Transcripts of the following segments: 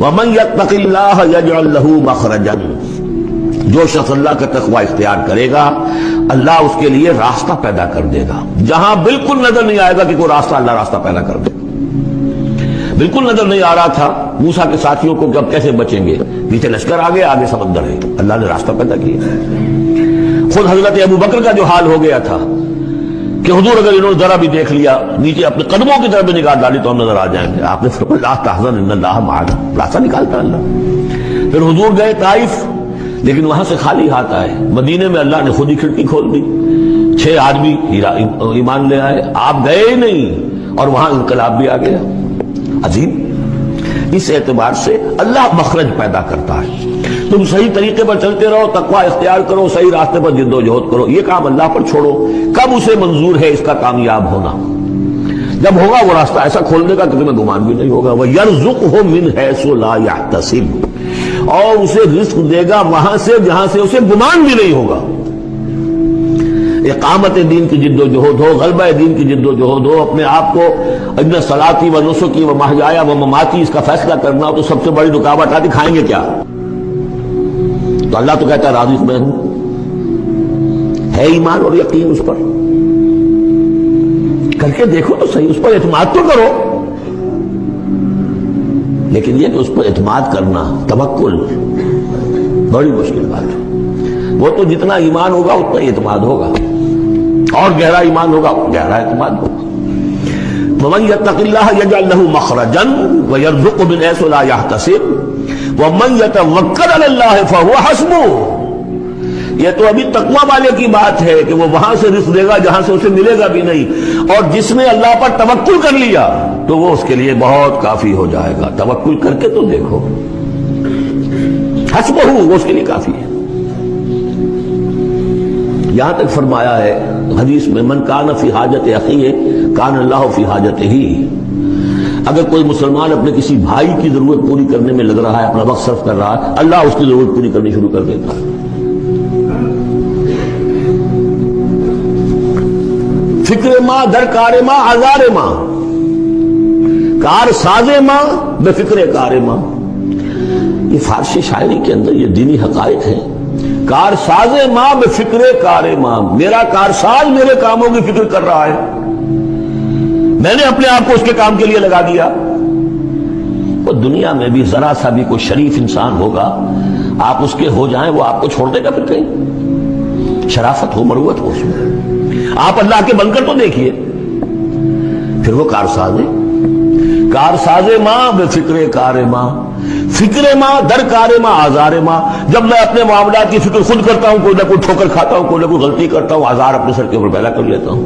ومن یتق اللہ یجعل لہ مخرجا، جو شخص اللہ کا تقوی اختیار کرے گا اللہ اس کے لیے راستہ پیدا کر دے گا، جہاں بالکل نظر نہیں آئے گا کہ کوئی راستہ، اللہ راستہ پیدا کر دے گا۔ بالکل نظر نہیں آ رہا تھا موسیٰ کے ساتھیوں کو کہ اب کیسے بچیں گے، پیچھے لشکر آگے آگے سمندر ہے، اللہ نے راستہ پیدا کیا۔ خود حضرت ابو بکر کا جو حال ہو گیا تھا کہ حضور اگر انہوں نے ذرا بھی دیکھ لیا نیچے اپنے قدموں کی طرف بھی نگاہ ڈالی تو ہم نظر آ جائیں گے، آپ نے فرمایا لا تحزن ان اللہ معنا، راستہ نکالتا اللہ۔ پھر حضور گئے طائف، لیکن وہاں سے خالی ہاتھ آئے، مدینے میں اللہ نے خود ہی کھڑکی کھول دی، 6 آدمی ایمان لے آئے، آپ گئے ہی نہیں اور وہاں انقلاب بھی آ گیا۔ عظیم، اس اعتبار سے اللہ مخرج پیدا کرتا ہے۔ تم صحیح طریقے پر چلتے رہو، تقوی اختیار کرو، صحیح راستے پر جد و جہد کرو، یہ کام اللہ پر چھوڑو۔ کب اسے منظور ہے اس کا کامیاب ہونا؟ جب ہوگا وہ راستہ ایسا کھولنے کا کہ تمہیں گمان بھی نہیں ہوگا۔ وَيَرْزُقْهُ مِنْ حَيْثُ لَا يَحْتَسِبُ، اور اسے رزق دے گا وہاں سے جہاں سے اسے گمان بھی نہیں ہوگا۔ اقامت دین کی جد و جہد ہو، غلبہ دین کی جد و جہد ہو، اپنے آپ کو ان صلاتی و نسکی و محیایا و مماتی اس کا فیصلہ کرنا ہو تو سب سے بڑی رکاوٹ آتی کھائیں گے کیا؟ تو اللہ تو کہتا ہے راضی میں ہوں، ہے ایمان اور یقین اس پر، کر کے دیکھو تو صحیح، اس پر اعتماد تو کرو۔ لیکن یہ کہ اس پر اعتماد کرنا، توکل، بڑی مشکل بات ہے۔ وہ تو جتنا ایمان ہوگا اتنا ہی اعتماد ہوگا، اور گہرا ایمان ہوگا گہرا اعتماد ہوگا۔ وَمَن يَتَّقِ اللَّهَ يَجْعَل لَّهُ مَخْرَجًا وَيَرْزُقْهُ مِنْ حَيْثُ لَا يَحْتَسِبُ وَمَن يَتَوَكَّلْ عَلَى اللَّهِ فَهُوَ حَسْبُهُ۔ یہ تو ابھی تقویٰ والے کی بات ہے کہ وہ وہاں سے رزق دے گا جہاں سے اسے ملے گا بھی نہیں، اور جس نے اللہ پر توکل کر لیا تو وہ اس کے لیے بہت کافی ہو جائے گا۔ توکل کر کے تو دیکھو، حسبہ، وہ اس کے لیے کافی ہے۔ یہاں تک فرمایا ہے حدیث میں من کان فی حاجت اخیہ کان اللہ فی حاجتہ، اگر کوئی مسلمان اپنے کسی بھائی کی ضرورت پوری کرنے میں لگ رہا ہے، اپنا وقت صرف کر رہا ہے، اللہ اس کی ضرورت پوری کرنی شروع کر دیتا ہے۔ فکر ماں در کار ماں آزار ماں، کار ساز ماں بے فکر کار ماں، یہ فارسی شاعری کے اندر یہ دینی حقائق ہیں۔ کار ساز ماں بے فکر کار ماں، میرا کارساز میرے کاموں کی فکر کر رہا ہے، میں نے اپنے آپ کو اس کے کام کے لیے لگا دیا۔ وہ دنیا میں بھی ذرا سا بھی کوئی شریف انسان ہوگا، آپ اس کے ہو جائیں وہ آپ کو چھوڑ دے گا پھر کہیں؟ شرافت ہو، مروت ہو اس میں، آپ اللہ کے بن کر تو دیکھیے۔ پھر وہ کارساز ہے، کارساز ماں بے فکر کار ماں، فکر ماں در کار ماں آزار ماں، جب میں اپنے معاملات کی فکر خود کرتا ہوں، کوئی نہ کوئی ٹھوکر کھاتا ہوں، کوئی نہ کوئی غلطی کرتا ہوں، آزار اپنے سر کے اوپر پیدا کر لیتا ہوں۔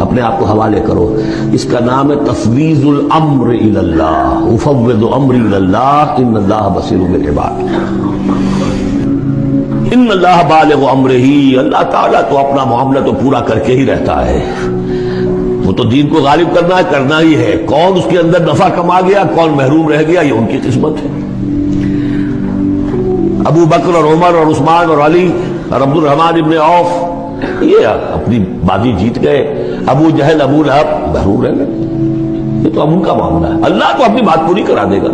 اپنے آپ کو حوالے کرو، اس کا نام ہے تفویض الامر الی اللہ، افوض امری الی اللہ ان اللہ بصیر بالعباد۔ ان اللہ بالغ امرہ، اللہ تعالیٰ تو اپنا معاملہ تو پورا کر کے ہی رہتا ہے، وہ تو دین کو غالب کرنا ہی ہے۔ کون اس کے اندر نفع کما گیا، کون محروم رہ گیا، یہ ان کی قسمت ہے۔ ابو بکر اور عمر اور عثمان اور علی اور عبد الرحمن ابن عوف یہ اپنی بازی جیت گئے، ابو جہل ابو لہب محروم رہ گئے۔ یہ تو اب ان کا معاملہ ہے، اللہ تو اپنی بات پوری کرا دے گا،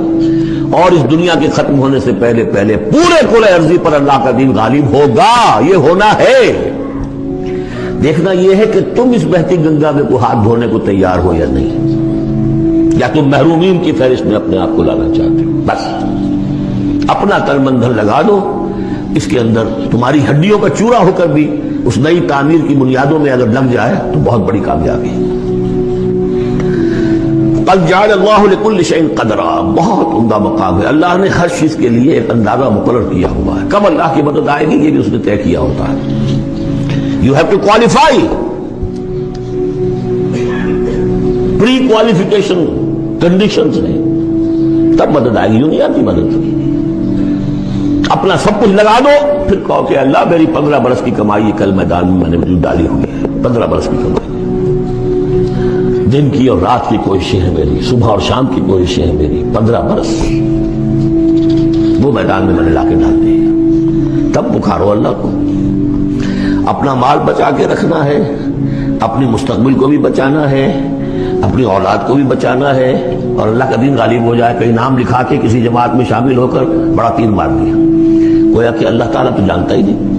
اور اس دنیا کے ختم ہونے سے پہلے پہلے پورے کل ارضی پر اللہ کا دین غالب ہوگا، یہ ہونا ہے۔ دیکھنا یہ ہے کہ تم اس بہتی گنگا میں کو ہاتھ دھونے کو تیار ہو یا نہیں، یا تم محرومین کی فہرست میں اپنے آپ کو لانا چاہتے ہو۔ بس اپنا تن من دھن لگا دو اس کے اندر، تمہاری ہڈیوں کا چورا ہو کر بھی اس نئی تعمیر کی بنیادوں میں اگر لگ جائے تو بہت بڑی کامیابی ہے۔ قد جعل اللہ لکل شیء قدرا، بہت عمدہ مقام ہے، اللہ نے ہر چیز کے لیے ایک اندازہ مقرر کیا ہوا ہے، کب اللہ کی مدد آئے گی یہ بھی اس نے طے کیا ہوتا ہے۔ You have to qualify. Pre-qualification conditions ہیں، تب مدد آئے گی، یوں نہیں آتی مدد۔ اپنا سب کچھ لگا دو، پھر کہو کہ اللہ میری 15 برس کی کمائی کل میدان میں میں نے وجود ڈالی ہوئی ہے، 15 برس کی کمائی، دن کی اور رات کی کوششیں ہیں میری، صبح اور شام کی کوششیں ہیں میری، 15 برس وہ میدان میں میں نے لا کے ڈال دی۔ تب پکارو اللہ کو۔ اپنا مال بچا کے رکھنا ہے، اپنی مستقبل کو بھی بچانا ہے، اپنی اولاد کو بھی بچانا ہے اور اللہ کا دین غالب ہو جائے. کہیں نام لکھا کے کسی جماعت میں شامل ہو کر بڑا تیر مار دیا. گویا کہ اللہ تعالیٰ تو جانتا ہی نہیں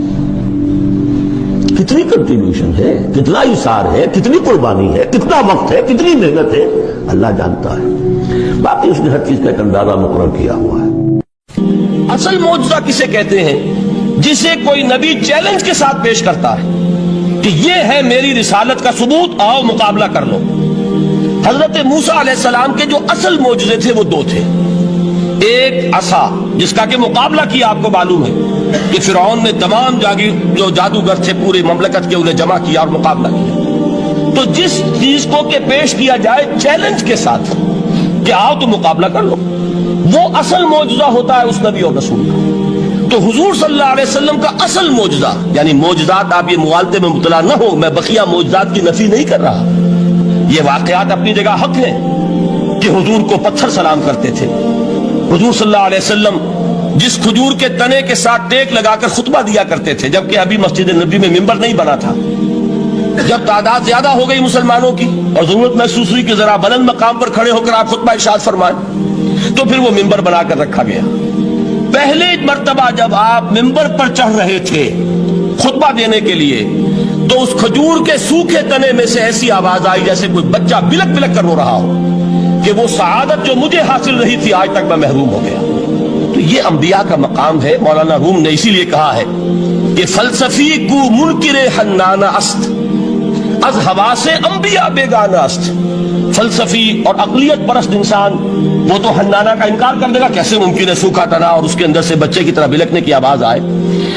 کتنی کنٹریبیوشن ہے, کتنا اثار ہے, کتنی قربانی ہے, کتنا وقت ہے, کتنی محنت ہے, اللہ جانتا ہے. باقی اس نے ہر چیز کا ایک اندازہ مقرر کیا ہوا ہے. اصل معجزہ کسے کہتے ہیں؟ جسے کوئی نبی چیلنج کے ساتھ پیش کرتا ہے کہ یہ ہے میری رسالت کا ثبوت, آؤ مقابلہ کر لو. حضرت موسیٰ علیہ السلام کے جو اصل معجزے تھے وہ دو تھے. ایک عصا جس کا کہ مقابلہ کیا, آپ کو معلوم ہے کہ فرعون نے تمام جو جادوگر تھے پوری مملکت کے انہیں جمع کیا اور مقابلہ کیا. تو جس چیز کو کہ پیش کیا جائے چیلنج کے ساتھ کہ آؤ تو مقابلہ کر لو, وہ اصل معجزہ ہوتا ہے اس نبی اور رسول کا. تو حضور صلی اللہ علیہ وسلم کا اصل معجزہ, یعنی معجزات, آپ یہ مغالطے میں مبتلا نہ ہو, میں بقیہ معجزات کی نفی نہیں کر رہا, یہ واقعات اپنی جگہ حق ہیں کہ حضور کو پتھر سلام کرتے تھے. حضور صلی اللہ علیہ وسلم جس کھجور کے تنے کے ساتھ ٹیک لگا کر خطبہ دیا کرتے تھے, جبکہ ابھی مسجد نبی میں ممبر نہیں بنا تھا. جب تعداد زیادہ ہو گئی مسلمانوں کی اور ضرورت محسوس ہوئی کہ ذرا بلند مقام پر کھڑے ہو کر آپ خطبہ ارشاد فرمائیں, تو پھر وہ ممبر بنا کر رکھا گیا. پہلے مرتبہ جب آپ ممبر پر چڑھ رہے تھے خطبہ دینے کے لیے, تو اس کھجور کے سوکھے تنے میں سے ایسی آواز آئی جیسے کوئی بچہ بلک بلک کر رو رہا ہو کہ وہ سعادت جو مجھے حاصل رہی تھی آج تک میں محروم ہو گیا. تو یہ انبیاء کا مقام ہے. مولانا روم نے اسی لیے کہا ہے کہ فلسفی کو منکر حنانہ است, از حواس انبیاء بیگانہ است. فلسفی اور عقلیت پرست انسان وہ تو حنانہ کا انکار کر دے گا, کیسے ممکن ہے سوکھا تنا اور اس کے اندر سے بچے کی طرح بلکنے کی آواز آئے.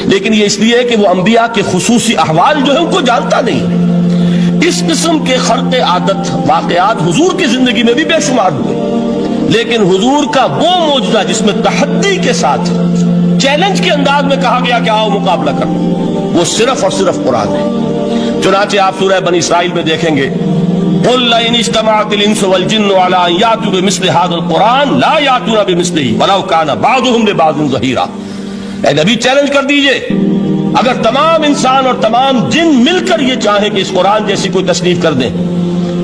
لیکن یہ اس لیے کہ وہ انبیاء کے خصوصی احوال جو ہے ان کو جانتا نہیں. اس قسم کے خرق عادت واقعات حضور کی زندگی میں بھی بے شمار ہوئے, لیکن حضور کا وہ معجزہ جس میں تحدی کے ساتھ چیلنج کے انداز میں کہا گیا کہ آؤ مقابلہ کرو, وہ صرف اور صرف قرآن ہے. چنانچہ آپ سورہ بنی اسرائیل میں دیکھیں گے, قُلْ لَئِنِ اجْتَمَعَتِ الْإِنسُ وَالْجِنُّ عَلَىٰ أَن يَأْتُوا بِمِثْلِ هَٰذَا الْقُرْآنِ لَا يَأْتُونَ بِمِثْلِهِ وَلَوْ كَانَ بَعْضُهُمْ لِبَعْضٍ ظَهِيرًا. اے نبی چیلنج کر دیجئے, اگر تمام انسان اور تمام جن مل کر یہ چاہیں کہ اس قرآن جیسی کوئی تصنیف کر دیں,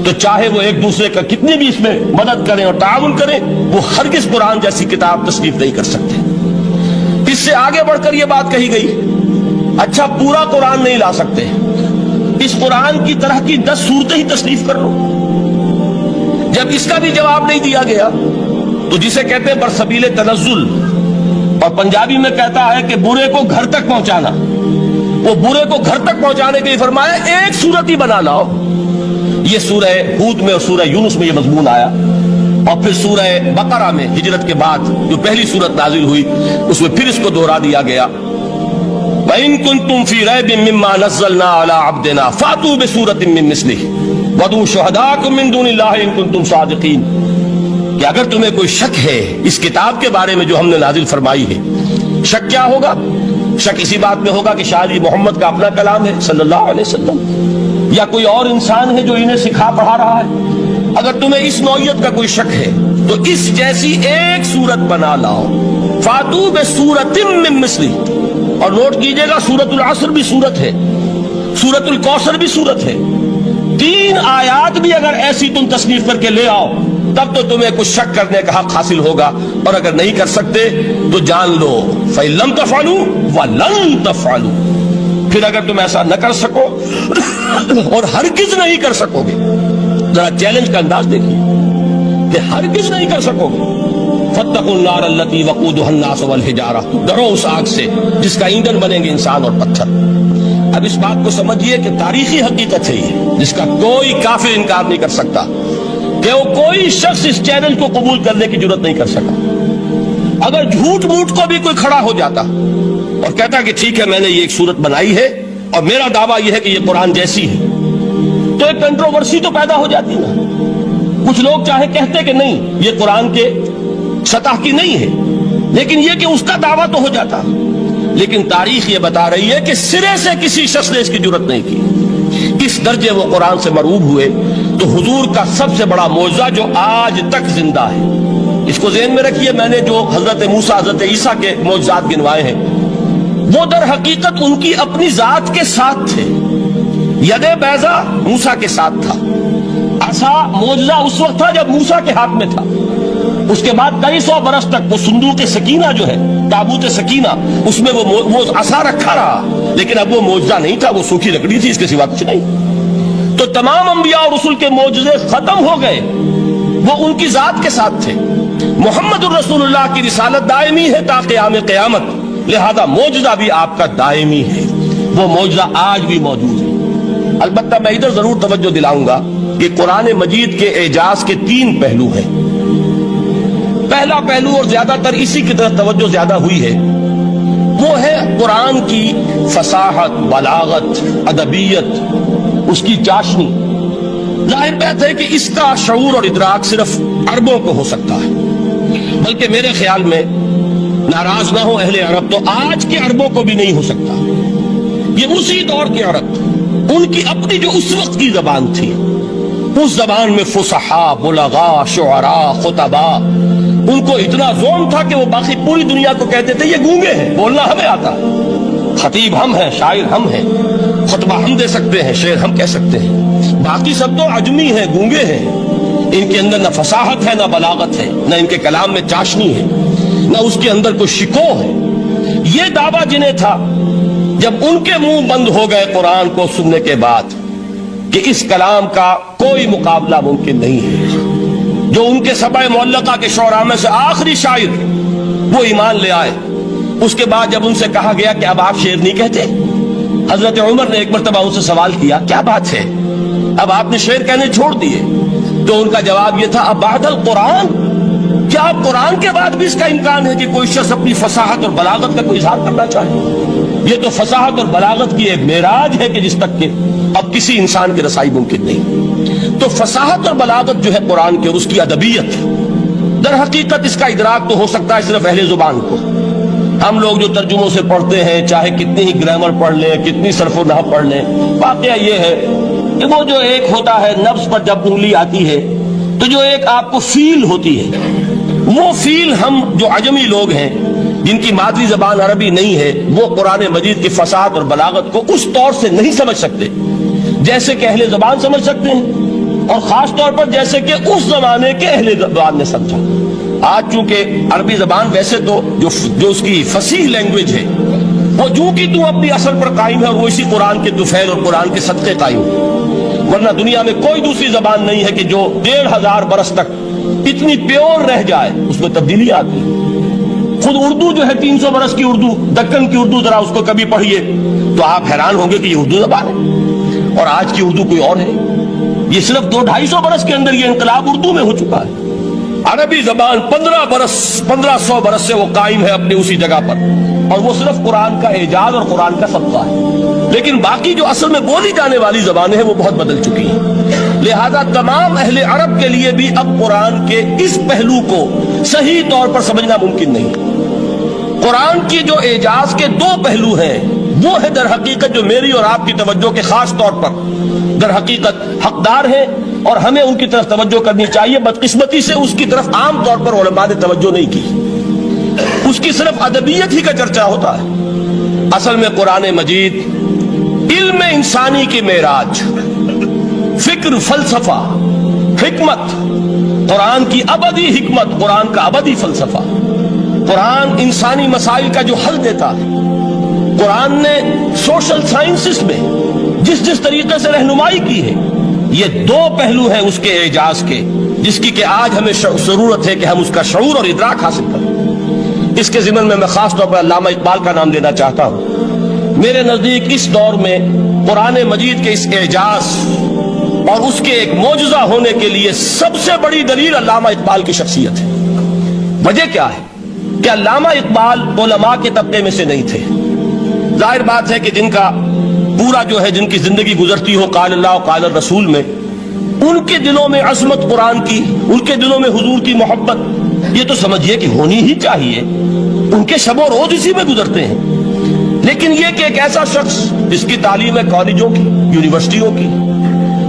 تو چاہے وہ ایک دوسرے کا کتنی بھی اس میں مدد کریں اور تعاون کریں, وہ ہرگز قرآن جیسی کتاب تصنیف نہیں کر سکتے. اس سے آگے بڑھ کر یہ بات کہی گئی, اچھا پورا قرآن نہیں لا سکتے, اس قرآن کی طرح کی 10 صورتیں ہی تصنیف کر لو. جب اس کا بھی جواب نہیں دیا گیا تو جسے کہتے ہیں برسبیل تنزل, اور پنجابی میں کہتا ہے کہ برے کو گھر تک پہنچانا, وہ برے کو گھر تک پہنچانے کے لیے فرمایا ایک صورت ہی بنا لاؤ. یہ سورہ ہود میں اور سورہ یونس میں یہ مضمون آیا, اور پھر سورہ بقرہ میں ہجرت کے بعد جو پہلی سورت نازل ہوئی اس میں پھر اس کو دوہرا دیا گیا, وَإِن كُنتُمْ فِي رَيْبٍ مِّمَّا نَزَّلْنَا عَلَىٰ عَبْدِنَا فَأْتُوا بِسُورَةٍ مِّن مِّثْلِهِ وَادْعُوا شُهَدَاءَكُم مِّن دُونِ اللَّهِ إِن كُنتُمْ صَادِقِينَ. کہ اگر تمہیں کوئی شک ہے اس کتاب کے بارے میں جو ہم نے نازل فرمائی ہے, شک کیا ہوگا؟ شک اسی بات میں ہوگا کہ شاید یہ محمد کا اپنا کلام ہے صلی اللہ علیہ وسلم, یا کوئی اور انسان ہے جو انہیں سکھا پڑھا رہا ہے. اگر تمہیں اس نوعیت کا کوئی شک ہے تو اس جیسی ایک صورت بنا لاؤ. فَأْتُوا بِسُورَةٍ مِّن مِّثْلِهِ, اور نوٹ کیجئے گا سورۃ العصر بھی صورت ہے, سورۃ الکوثر بھی صورت ہے. 3 آیات بھی اگر ایسی تم تصنیف کر کے لے آؤ تب تو تمہیں کچھ شک کرنے کا حق حاصل ہوگا, اور اگر نہیں کر سکتے تو جان لو فَإِن لَّمْ تَفْعَلُوا وَلَن تَفْعَلُوا. پھر اگر تم ایسا نہ کر سکو اور ہرگز نہیں کر سکو گے, ذرا چیلنج کا انداز دیکھیے کہ ہرگز نہیں کر سکو گے, فَاتَّقُوا النَّارَ الَّتِي وَقُودُهَا النَّاسُ وَالْحِجَارَةُ, ڈرو اس آگ سے جس کا ایندھن بنیں گے انسان اور پتھر. اب اس بات کو سمجھیے کہ تاریخی حقیقت ہے یہ, جس کا کوئی کافر انکار نہیں کر سکتا, کہ وہ کوئی شخص اس چیلنج کو قبول کرنے کی جرات نہیں کر سکا. اگر جھوٹ موٹ کو بھی کوئی کھڑا ہو جاتا اور کہتا کہ ٹھیک ہے میں نے یہ ایک صورت بنائی ہے اور میرا دعویٰ یہ ہے کہ یہ قرآن جیسی ہے, تو ایک کنٹروورسی تو پیدا ہو جاتی نا. کچھ لوگ چاہے کہتے کہ نہیں یہ قرآن کے سطح کی نہیں ہے, لیکن یہ کہ اس کا دعویٰ تو ہو جاتا. لیکن تاریخ یہ بتا رہی ہے کہ سرے سے کسی شخص نے اس کی جرات نہیں کی. اس درجے وہ قرآن سے مرعوب ہوئے. تو حضور کا سب سے بڑا معجزہ جو آج تک زندہ ہے, اس کو ذہن میں رکھیے, میں نے جو حضرت موسیٰ حضرت عیسیٰ کے معجزات گنوائے ہیں وہ در حقیقت ان کی اپنی ذات کے ساتھ تھے. ید بیضا موسیٰ کے ساتھ تھا, عصا موجزہ اس وقت تھا جب موسیٰ کے ہاتھ میں تھا. اس کے بعد کئی سو برس تک وہ صندوق سکینہ جو ہے، تابوت سکینہ، اس میں وہ عصا رکھا رہا، لیکن اب وہ معجزہ نہیں تھا، وہ سوکھی لکڑی تھی، اس کے سوا کچھ نہیں. تو تمام انبیاء اور رسول کے معجزے ختم ہو گئے، وہ ان کی ذات کے ساتھ تھے. محمد الرسول اللہ کی رسالت دائمی ہے تا قیام قیامت، لہذا معجزہ بھی آپ کا دائمی ہے، وہ معجزہ آج بھی موجود ہے. البتہ میں ادھر ضرور توجہ دلاؤں گا کہ قرآن مجید کے اعجاز کے 3 پہلو ہیں. پہلا پہلو، اور زیادہ تر اسی کی طرف توجہ زیادہ ہوئی ہے، وہ ہے قرآن کی فصاحت، بلاغت، ادبیت، اس کی چاشنی. ظاہر بات ہے کہ اس کا شعور اور ادراک صرف عربوں کو ہو سکتا ہے، بلکہ میرے خیال میں ناراض نہ ہو اہل عرب تو آج کے عربوں کو بھی نہیں ہو سکتا. یہ اسی دور کے عرب، ان کی اپنی جو اس وقت کی زبان تھی، اس زبان میں فصحاء، بلغاء، شعراء، خطباء، ان کو اتنا ذوق تھا کہ وہ باقی پوری دنیا کو کہتے تھے یہ گونگے ہیں، بولنا ہمیں آتا ہے، خطیب ہم ہیں، شاعر ہم ہیں، خطبہ ہم دے سکتے ہیں، شعر ہم کہہ سکتے ہیں، باقی سب تو عجمی ہیں، گونگے ہیں. ان کے اندر نہ فصاحت ہے، نہ بلاغت ہے، نہ ان کے کلام میں چاشنی ہے، نہ اس کے اندر کوئی شکوہ ہے. یہ دعویٰ جنہیں تھا، جب ان کے منہ بند ہو گئے قرآن کو سننے کے بعد کہ اس کلام کا کوئی مقابلہ ممکن نہیں ہے، جو ان کے سبع معلقہ کے شعراء میں سے آخری شاعر وہ ایمان لے آئے. اس کے بعد جب ان سے کہا گیا کہ اب آپ شعر نہیں کہتے، حضرت عمر نے ایک مرتبہ ان سے سوال کیا کیا بات ہے، اب آپ نے شعر کہنے چھوڑ دیے؟ تو ان کا جواب یہ تھا اب بعد القرآن، کیا آپ قرآن کے بعد بھی اس کا امکان ہے کہ کوئی شخص اپنی فصاحت اور بلاغت کا کوئی اظہار کرنا چاہے؟ یہ تو فصاحت اور بلاغت کی ایک معراج ہے کہ جس تک کہ اب کسی انسان کی رسائی ممکن نہیں. تو فصاحت اور بلاغت جو ہے قرآن کے، اس کی ادبیت، در حقیقت اس کا ادراک تو ہو سکتا ہے صرف اہل زبان کو. ہم لوگ جو ترجموں سے پڑھتے ہیں، چاہے کتنی ہی گرامر پڑھ لیں، کتنی صرف و نحو پڑھ لیں، واقعہ یہ ہے کہ وہ جو ایک ہوتا ہے نفس پر جب انگلی آتی ہے تو جو ایک آپ کو فیل ہوتی ہے، وہ فیل ہم جو عجمی لوگ ہیں جن کی مادری زبان عربی نہیں ہے، وہ قرآن مجید کی فصاحت اور بلاغت کو اس طور سے نہیں سمجھ سکتے جیسے کہ اہل زبان سمجھ سکتے ہیں، اور خاص طور پر جیسے کہ اس زمانے کے اہل زبان نے سمجھا. آج چونکہ عربی زبان ویسے تو جو اس کی فصیح لینگویج ہے وہ جو کی تو اپنی اصل پر قائم ہے، اور وہ اسی قرآن کے طفیل اور قرآن کے صدقے قائم ہے. ورنہ دنیا میں کوئی دوسری زبان نہیں ہے کہ جو 1500 برس تک اتنی پیور رہ جائے، اس میں تبدیلی آتی. خود اردو جو ہے 300 برس کی اردو، دکن کی اردو، ذرا اس کو کبھی پڑھیے تو آپ حیران ہوں گے کہ یہ اردو زبان ہے اور آج کی اردو کوئی اور ہے. یہ صرف 200-250 برس کے اندر یہ انقلاب اردو میں ہو چکا ہے. عربی زبان 1500 برس سے وہ قائم ہے اپنی اسی جگہ پر، اور وہ صرف قرآن کا اعجاز اور قرآن کا صدقہ ہے. لیکن باقی جو اصل میں بولی جانے والی زبانیں ہیں وہ بہت بدل چکی ہیں. لہذا تمام اہل عرب کے لیے بھی اب قرآن کے اس پہلو کو صحیح طور پر سمجھنا ممکن نہیں. قرآن کی جو اعجاز کے 2 پہلو ہیں، وہ ہے در حقیقت جو میری اور آپ کی توجہ کے خاص طور پر در حقیقت حقدار ہیں، اور ہمیں ان کی طرف توجہ کرنی چاہیے. بدقسمتی سے اس کی طرف عام طور پر علماء نے توجہ نہیں کی، اس کی صرف ادبیت ہی کا چرچا ہوتا ہے. اصل میں قرآن مجید علم انسانی کی معراج، فکر، فلسفہ، حکمت، قرآن کی ابدی حکمت، قرآن کا ابدی فلسفہ، قرآن انسانی مسائل کا جو حل دیتا ہے. قرآن نے سوشل سائنسز میں جس طریقے سے رہنمائی کی ہے، یہ 2 پہلو ہیں اس کے اعجاز کے، جس کی کہ آج ہمیں ضرورت ہے کہ ہم اس کا شعور اور ادراک حاصل کریں. اس کے ضمن میں خاص طور پر علامہ اقبال کا نام لینا چاہتا ہوں. میرے نزدیک اس دور میں قرآن مجید کے اس اعجاز اور اس کے ایک معجزہ ہونے کے لیے سب سے بڑی دلیل علامہ اقبال کی شخصیت ہے. وجہ کیا ہے کہ علامہ اقبال علماء کے طبقے میں سے نہیں تھے. ظاہر بات ہے کہ جن کا پورا جو ہے جن کی زندگی گزرتی ہو قال اللہ و قال الرسول میں، ان کے دلوں میں عظمت قرآن کی، ان کے دلوں میں حضور کی محبت، یہ تو سمجھیے کہ ہونی ہی چاہیے. ان کے شب و روز اسی میں گزرتے ہیں. لیکن یہ کہ ایک ایسا شخص جس کی تعلیم ہے کالجوں کی، یونیورسٹیوں کی،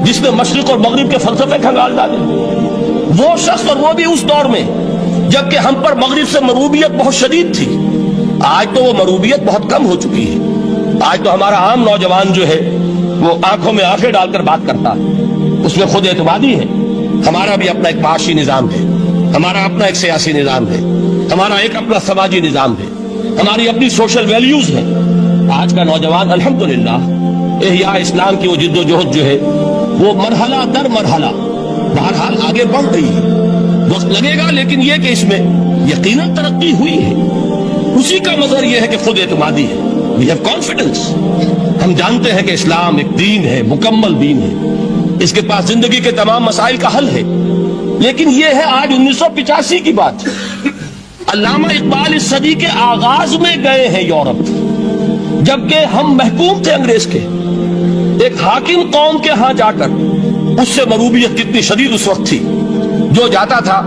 جس نے مشرق اور مغرب کے فلسفے کھنگال ڈالے، وہ شخص، اور وہ بھی اس دور میں جبکہ ہم پر مغرب سے مروبیت بہت شدید تھی. آج تو وہ مروبیت بہت کم ہو چکی ہے. آج تو ہمارا عام نوجوان جو ہے وہ آنکھوں میں آنکھیں ڈال کر بات کرتا ہے. اس میں خود اعتمادی ہے. ہمارا بھی اپنا ایک معاشی نظام ہے, ہمارا اپنا ایک سیاسی نظام ہے, ہمارا ایک اپنا سماجی نظام ہے, ہماری اپنی سوشل ویلیوز ہیں. آج کا نوجوان الحمدللہ احیاء اسلام کی وہ جد و جہد جو ہے وہ مرحلہ در مرحلہ بہرحال آگے بڑھ رہی ہے. وقت لگے گا لیکن یہ کہ اس میں یقیناً ترقی ہوئی ہے. اسی کا مظہر یہ ہے کہ خود اعتمادی ہے. We have confidence. ہم جانتے ہیں کہ اسلام ایک دین ہے, مکمل دین ہے, اس کے پاس زندگی کے تمام مسائل کا حل ہے. لیکن یہ ہے آج 1985 کی بات. علامہ اقبال اس صدی کے آغاز میں گئے ہیں یورپ, جبکہ ہم محکوم تھے انگریز کے. ایک حاکم قوم کے ہاں جا کر, اس سے مروبیت کتنی شدید اس وقت تھی, جو جاتا تھا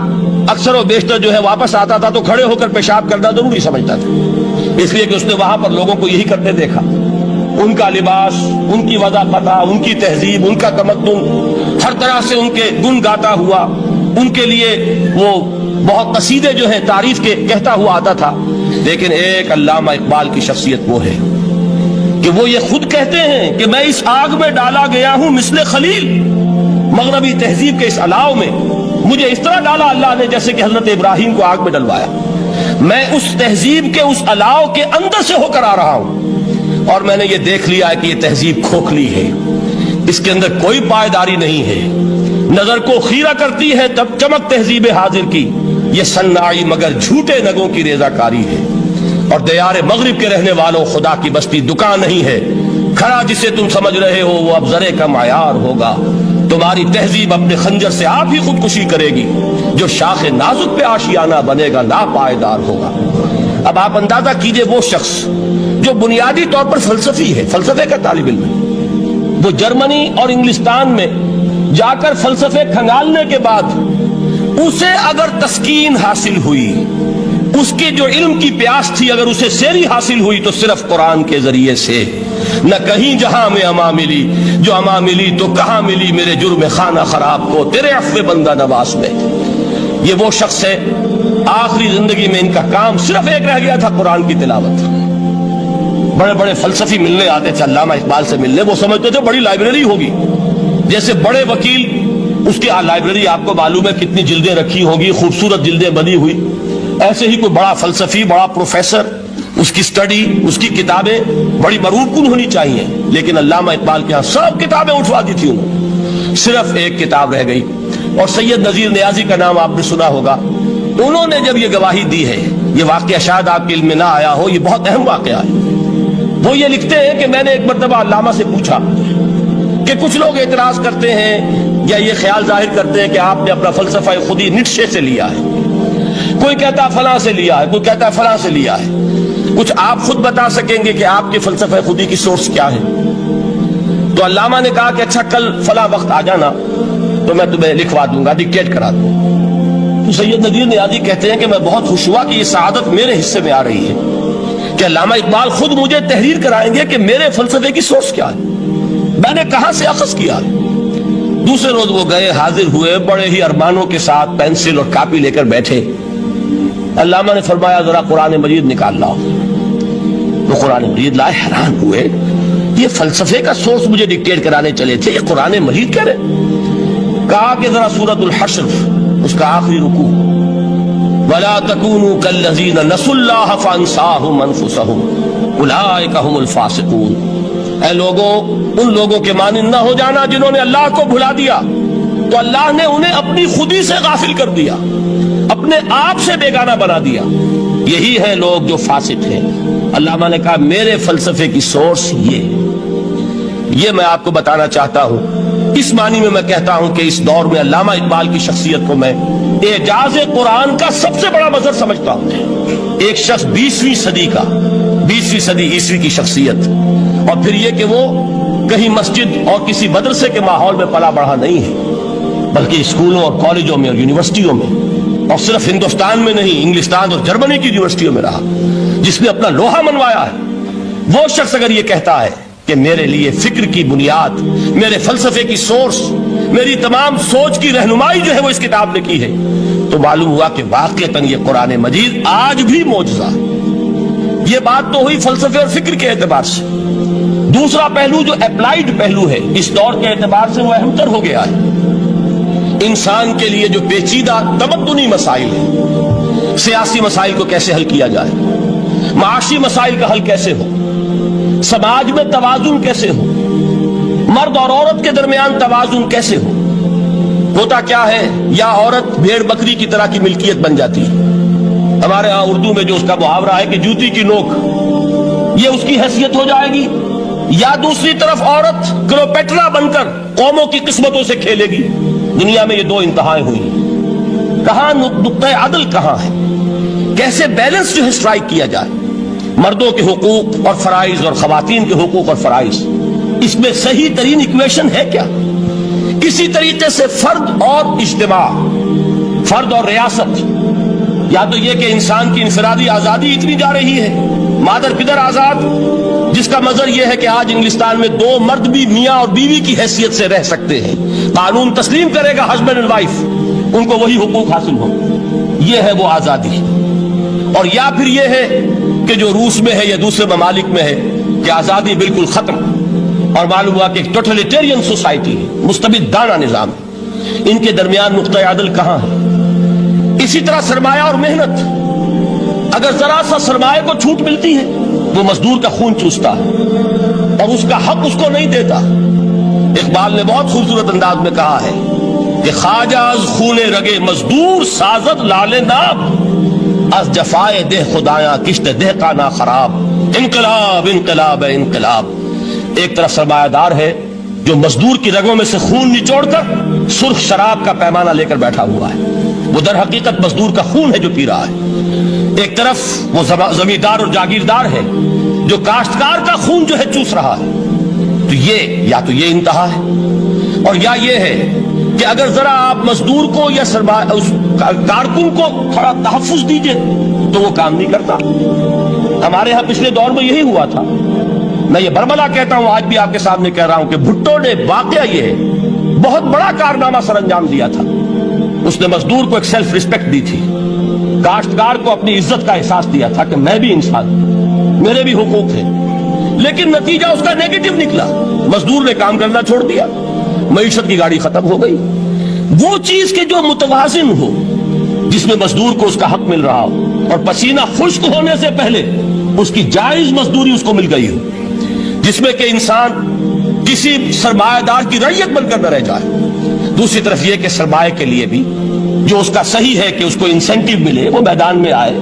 اکثر و بیشتر جو ہے واپس آتا تھا تو کھڑے ہو کر پیشاب کرنا ضروری سمجھتا تھا, اس لیے کہ اس نے وہاں پر لوگوں کو یہی کرتے دیکھا. ان کا لباس, ان کی وضاحت, ان کی تہذیب, ان کا تمدن, ہر طرح سے ان کے گن گاتا ہوا, ان کے لیے وہ بہت قصیدے جو ہیں تعریف کے کہتا ہوا آتا تھا. لیکن ایک علامہ اقبال کی شخصیت وہ ہے کہ وہ یہ خود کہتے ہیں کہ میں اس آگ میں ڈالا گیا ہوں مثل خلیل. مغربی تہذیب کے اس الاؤ میں مجھے اس طرح ڈالا اللہ نے جیسے کہ حضرت ابراہیم کو آگ میں ڈلوایا. میں اس تہذیب کے اس الاؤ کے اندر سے ہو کر آ رہا ہوں, اور میں نے یہ دیکھ لیا ہے کہ یہ تہذیب کھوکھلی ہے, اس کے اندر کوئی پائیداری نہیں ہے. نظر کو خیرہ کرتی ہے تب چمک تہذیب حاضر کی, یہ صناعی مگر جھوٹے نگوں کی ریزہ کاری ہے. اور دیار مغرب کے رہنے والوں خدا کی بستی دکان نہیں ہے, کھڑا جسے تم سمجھ رہے ہو وہ اب ذرے کا معیار ہوگا. تمہاری تہذیب اپنے خنجر سے آپ ہی خودکشی کرے گی, جو شاخ نازک پہ آشیانہ بنے گا لا پائیدار ہوگا. اب آپ اندازہ کیجئے وہ شخص جو بنیادی طور پر فلسفی ہے, فلسفے کا طالب علم ہے, وہ جرمنی اور انگلستان میں جا کر فلسفے کھنگالنے کے بعد اسے اگر تسکین حاصل ہوئی, اس کے جو علم کی پیاس تھی اگر اسے سیری حاصل ہوئی تو صرف قرآن کے ذریعے سے. نہ کہیں جہاں میں اما ملی, جو اما ملی تو کہاں ملی میرے جرم خانہ خراب کو تیرے عفو بندہ نواز میں. یہ وہ شخص ہے آخری زندگی میں ان کا کام صرف ایک رہ گیا تھا, قرآن کی تلاوت. بڑے بڑے فلسفی ملنے آتے تھے علامہ اقبال سے ملنے, وہ سمجھتے تھے بڑی لائبریری ہوگی, جیسے بڑے وکیل اس کی لائبریری آپ کو معلوم ہے کتنی جلدیں رکھی ہوگی, خوبصورت جلدیں بنی ہوئی, ایسے ہی کوئی بڑا فلسفی, بڑا پروفیسر, اس کی سٹڈی, اس کی کتابیں بڑی مرغوب کن ہونی چاہیے. لیکن علامہ اقبال کے ہاں سب کتابیں اٹھوا دی تھی انہوں, صرف ایک کتاب رہ گئی. اور سید نذیر نیازی کا نام آپ نے سنا ہوگا, انہوں نے جب یہ گواہی دی ہے, یہ واقعہ شاید آپ کے علم میں نہ آیا ہو, یہ بہت اہم واقعہ ہے. وہ یہ لکھتے ہیں کہ میں نے ایک مرتبہ علامہ سے پوچھا کہ کچھ لوگ اعتراض کرتے ہیں یا یہ خیال ظاہر کرتے ہیں کہ آپ نے اپنا فلسفہ خودی نیٹشے سے لیا ہے, کوئی کہتا فلاں سے لیا ہے, کوئی کہتا فلاں سے لیا ہے, کچھ آپ خود بتا سکیں گے کہ آپ کے فلسفہ خودی کی سورس کیا ہے؟ تو علامہ نے کہا کہ اچھا کل فلاں وقت آ جانا تو میں تمہیں لکھوا دوں گا, ڈکٹیٹ کرا دوں. تو سید نذیر نیازی کہتے ہیں کہ میں بہت خوش ہوا کہ یہ سعادت میرے حصے میں آ رہی ہے کہ علامہ اقبال خود مجھے تحریر کرائیں گے کہ میرے فلسفے کی سورس کیا ہے, میں نے کہاں سے اخذ کیا ہے. دوسرے روز وہ گئے, حاضر ہوئے, بڑے ہی ارمانوں کے ساتھ پینسل اور کاپی لے کر بیٹھے. علامہ نے فرمایا ذرا قرآن مجید نکال لاؤ. وہ قرآن مجید لائے, حیران ہوئے, یہ فلسفے کا سورس مجھے ڈکٹیٹ کرانے چلے تھے, یہ قرآن مجید کہہ رہے. کہا کہ ذرا سورۃ الحشر اس کا آخری رکوع, وَلَا تَكُونُوا كَالَّذِينَ نَسُوا اللَّهَ فَأَنسَاهُمْ أَنفُسَهُمْ أُولَٰئِكَ هُمُ الْفَاسِقُونَ. اے لوگوں, ان لوگوں کے مانند نہ ہو جانا جنہوں نے اللہ کو بھلا دیا تو اللہ نے انہیں اپنی خودی سے غافل کر دیا, اپنے آپ سے بیگانہ بنا دیا. یہی ہیں لوگ جو فاسق ہیں. علامہ نے کہا میرے فلسفے کی سورس یہ میں آپ کو بتانا چاہتا ہوں. اس معنی میں میں کہتا ہوں کہ اس دور میں علامہ اقبال کی شخصیت کو میں اعجاز قرآن کا سب سے بڑا مظہر سمجھتا ہوں. ایک شخص 20ویں صدی عیسوی کی شخصیت, اور پھر یہ کہ وہ کہیں مسجد اور کسی مدرسے کے ماحول میں پلا بڑھا نہیں ہے بلکہ اسکولوں اور کالجوں میں اور یونیورسٹیوں میں, اور صرف ہندوستان میں نہیں انگلستان اور جرمنی کی یونیورسٹیوں میں رہا, جس نے اپنا لوہا منوایا ہے. وہ شخص اگر یہ کہتا ہے کہ میرے لیے فکر کی بنیاد, میرے فلسفے کی سورس, میری تمام سوچ کی رہنمائی جو ہے وہ اس کتاب نے کی ہے, تو معلوم ہوا کہ واقعتاً یہ قرآن مجید آج بھی معجزہ ہے. یہ بات تو ہوئی فلسفے اور فکر کے اعتبار سے. دوسرا پہلو جو اپلائیڈ پہلو ہے اس دور کے اعتبار سے وہ اہم تر ہو گیا ہے. انسان کے لیے جو پیچیدہ تمدنی مسائل ہیں، سیاسی مسائل کو کیسے حل کیا جائے، معاشی مسائل کا حل کیسے ہو، سماج میں توازن کیسے ہو، مرد اور عورت کے درمیان توازن کیسے ہو. ہوتا کیا ہے، یا عورت بھیڑ بکری کی طرح کی ملکیت بن جاتی ہے. ہمارے ہاں اردو میں جو اس کا محاورہ ہے کہ جوتی کی نوک، یہ اس کی حیثیت ہو جائے گی، یا دوسری طرف عورت کلوپیٹرا بن کر قوموں کی قسمتوں سے کھیلے گی. دنیا میں یہ دو انتہائیں ہوئی. کہاں نقطہ عدل کہاں ہے، کیسے بیلنس جو ہے اسٹرائک کیا جائے، مردوں کے حقوق اور فرائض اور خواتین کے حقوق اور فرائض، اس میں صحیح ترین ایکویشن ہے کیا. اسی طریقے سے فرد اور اجتماع، فرد اور ریاست، یا تو یہ کہ انسان کی انفرادی آزادی اتنی جا رہی ہے، مادر پدر آزاد، جس کا مظہر یہ ہے کہ آج انگلستان میں دو مرد بھی میاں اور بیوی کی حیثیت سے رہ سکتے ہیں. قانون تسلیم کرے گا ہسبینڈ اینڈ وائف، ان کو وہی حقوق حاصل ہو. یہ ہے وہ آزادی. اور یا پھر یہ ہے کہ جو روس میں ہے یا دوسرے ممالک میں ہے کہ آزادی بالکل ختم، اور معلوم ہوا کہ ایک ٹوٹلیٹیرین سوسائٹی ہے، مستبدانہ نظام. ان کے درمیان نقطہ عدل کہاں ہے. اسی طرح سرمایہ اور محنت، اگر ذرا سا سرمایہ کو چھوٹ ملتی ہے وہ مزدور کا خون چوستا ہے اور اس کا حق اس کو نہیں دیتا. اقبال نے بہت خوبصورت انداز میں کہا ہے کہ خواجہ از خون رگے مزدور سازد لال ناب، از جفائے دہ خدایاں کشت دہ کا نا خراب. انقلاب انقلاب انقلاب. ایک طرف سرمایہ دار ہے جو مزدور کی رگوں میں سے خون نچوڑ کر سرخ شراب کا پیمانہ لے کر بیٹھا ہوا ہے، وہ در حقیقت مزدور کا خون ہے جو پی رہا ہے. ایک طرف وہ زمیندار اور جاگیردار ہے جو کاشتکار کا خون جو ہے چوس رہا ہے. تو یہ یا تو یہ انتہا ہے، اور یا یہ ہے کہ اگر ذرا آپ مزدور کو یا اس کارکن کو تھوڑا تحفظ دیجئے تو وہ کام نہیں کرتا. ہمارے ہاں پچھلے دور میں یہی ہوا تھا. میں یہ برملا کہتا ہوں، آج بھی آپ کے سامنے کہہ رہا ہوں کہ بھٹو نے واقعہ یہ ہے بہت بڑا کارنامہ سر انجام دیا تھا. اس نے مزدور کو ایک سیلف ریسپیکٹ دی تھی، کاشتکار کو اپنی عزت کا احساس دیا تھا کہ میں بھی انسان ہوں، میرے بھی حقوق ہیں. لیکن نتیجہ اس کا نیگیٹو نکلا. مزدور نے کام کرنا چھوڑ دیا، معیشت کی گاڑی ختم ہو گئی. وہ چیز کہ جو متوازن ہو، جس میں مزدور کو اس کا حق مل رہا ہو اور پسینہ خشک ہونے سے پہلے اس کی جائز مزدوری اس کو مل گئی ہو، جس میں کہ انسان کسی سرمایہ دار کی رعیت بن کر نہ رہ جائے. دوسری طرف یہ کہ سرمایہ کے لیے بھی جو اس کا صحیح ہے کہ اس کو انسینٹیو ملے، وہ میدان میں آئے،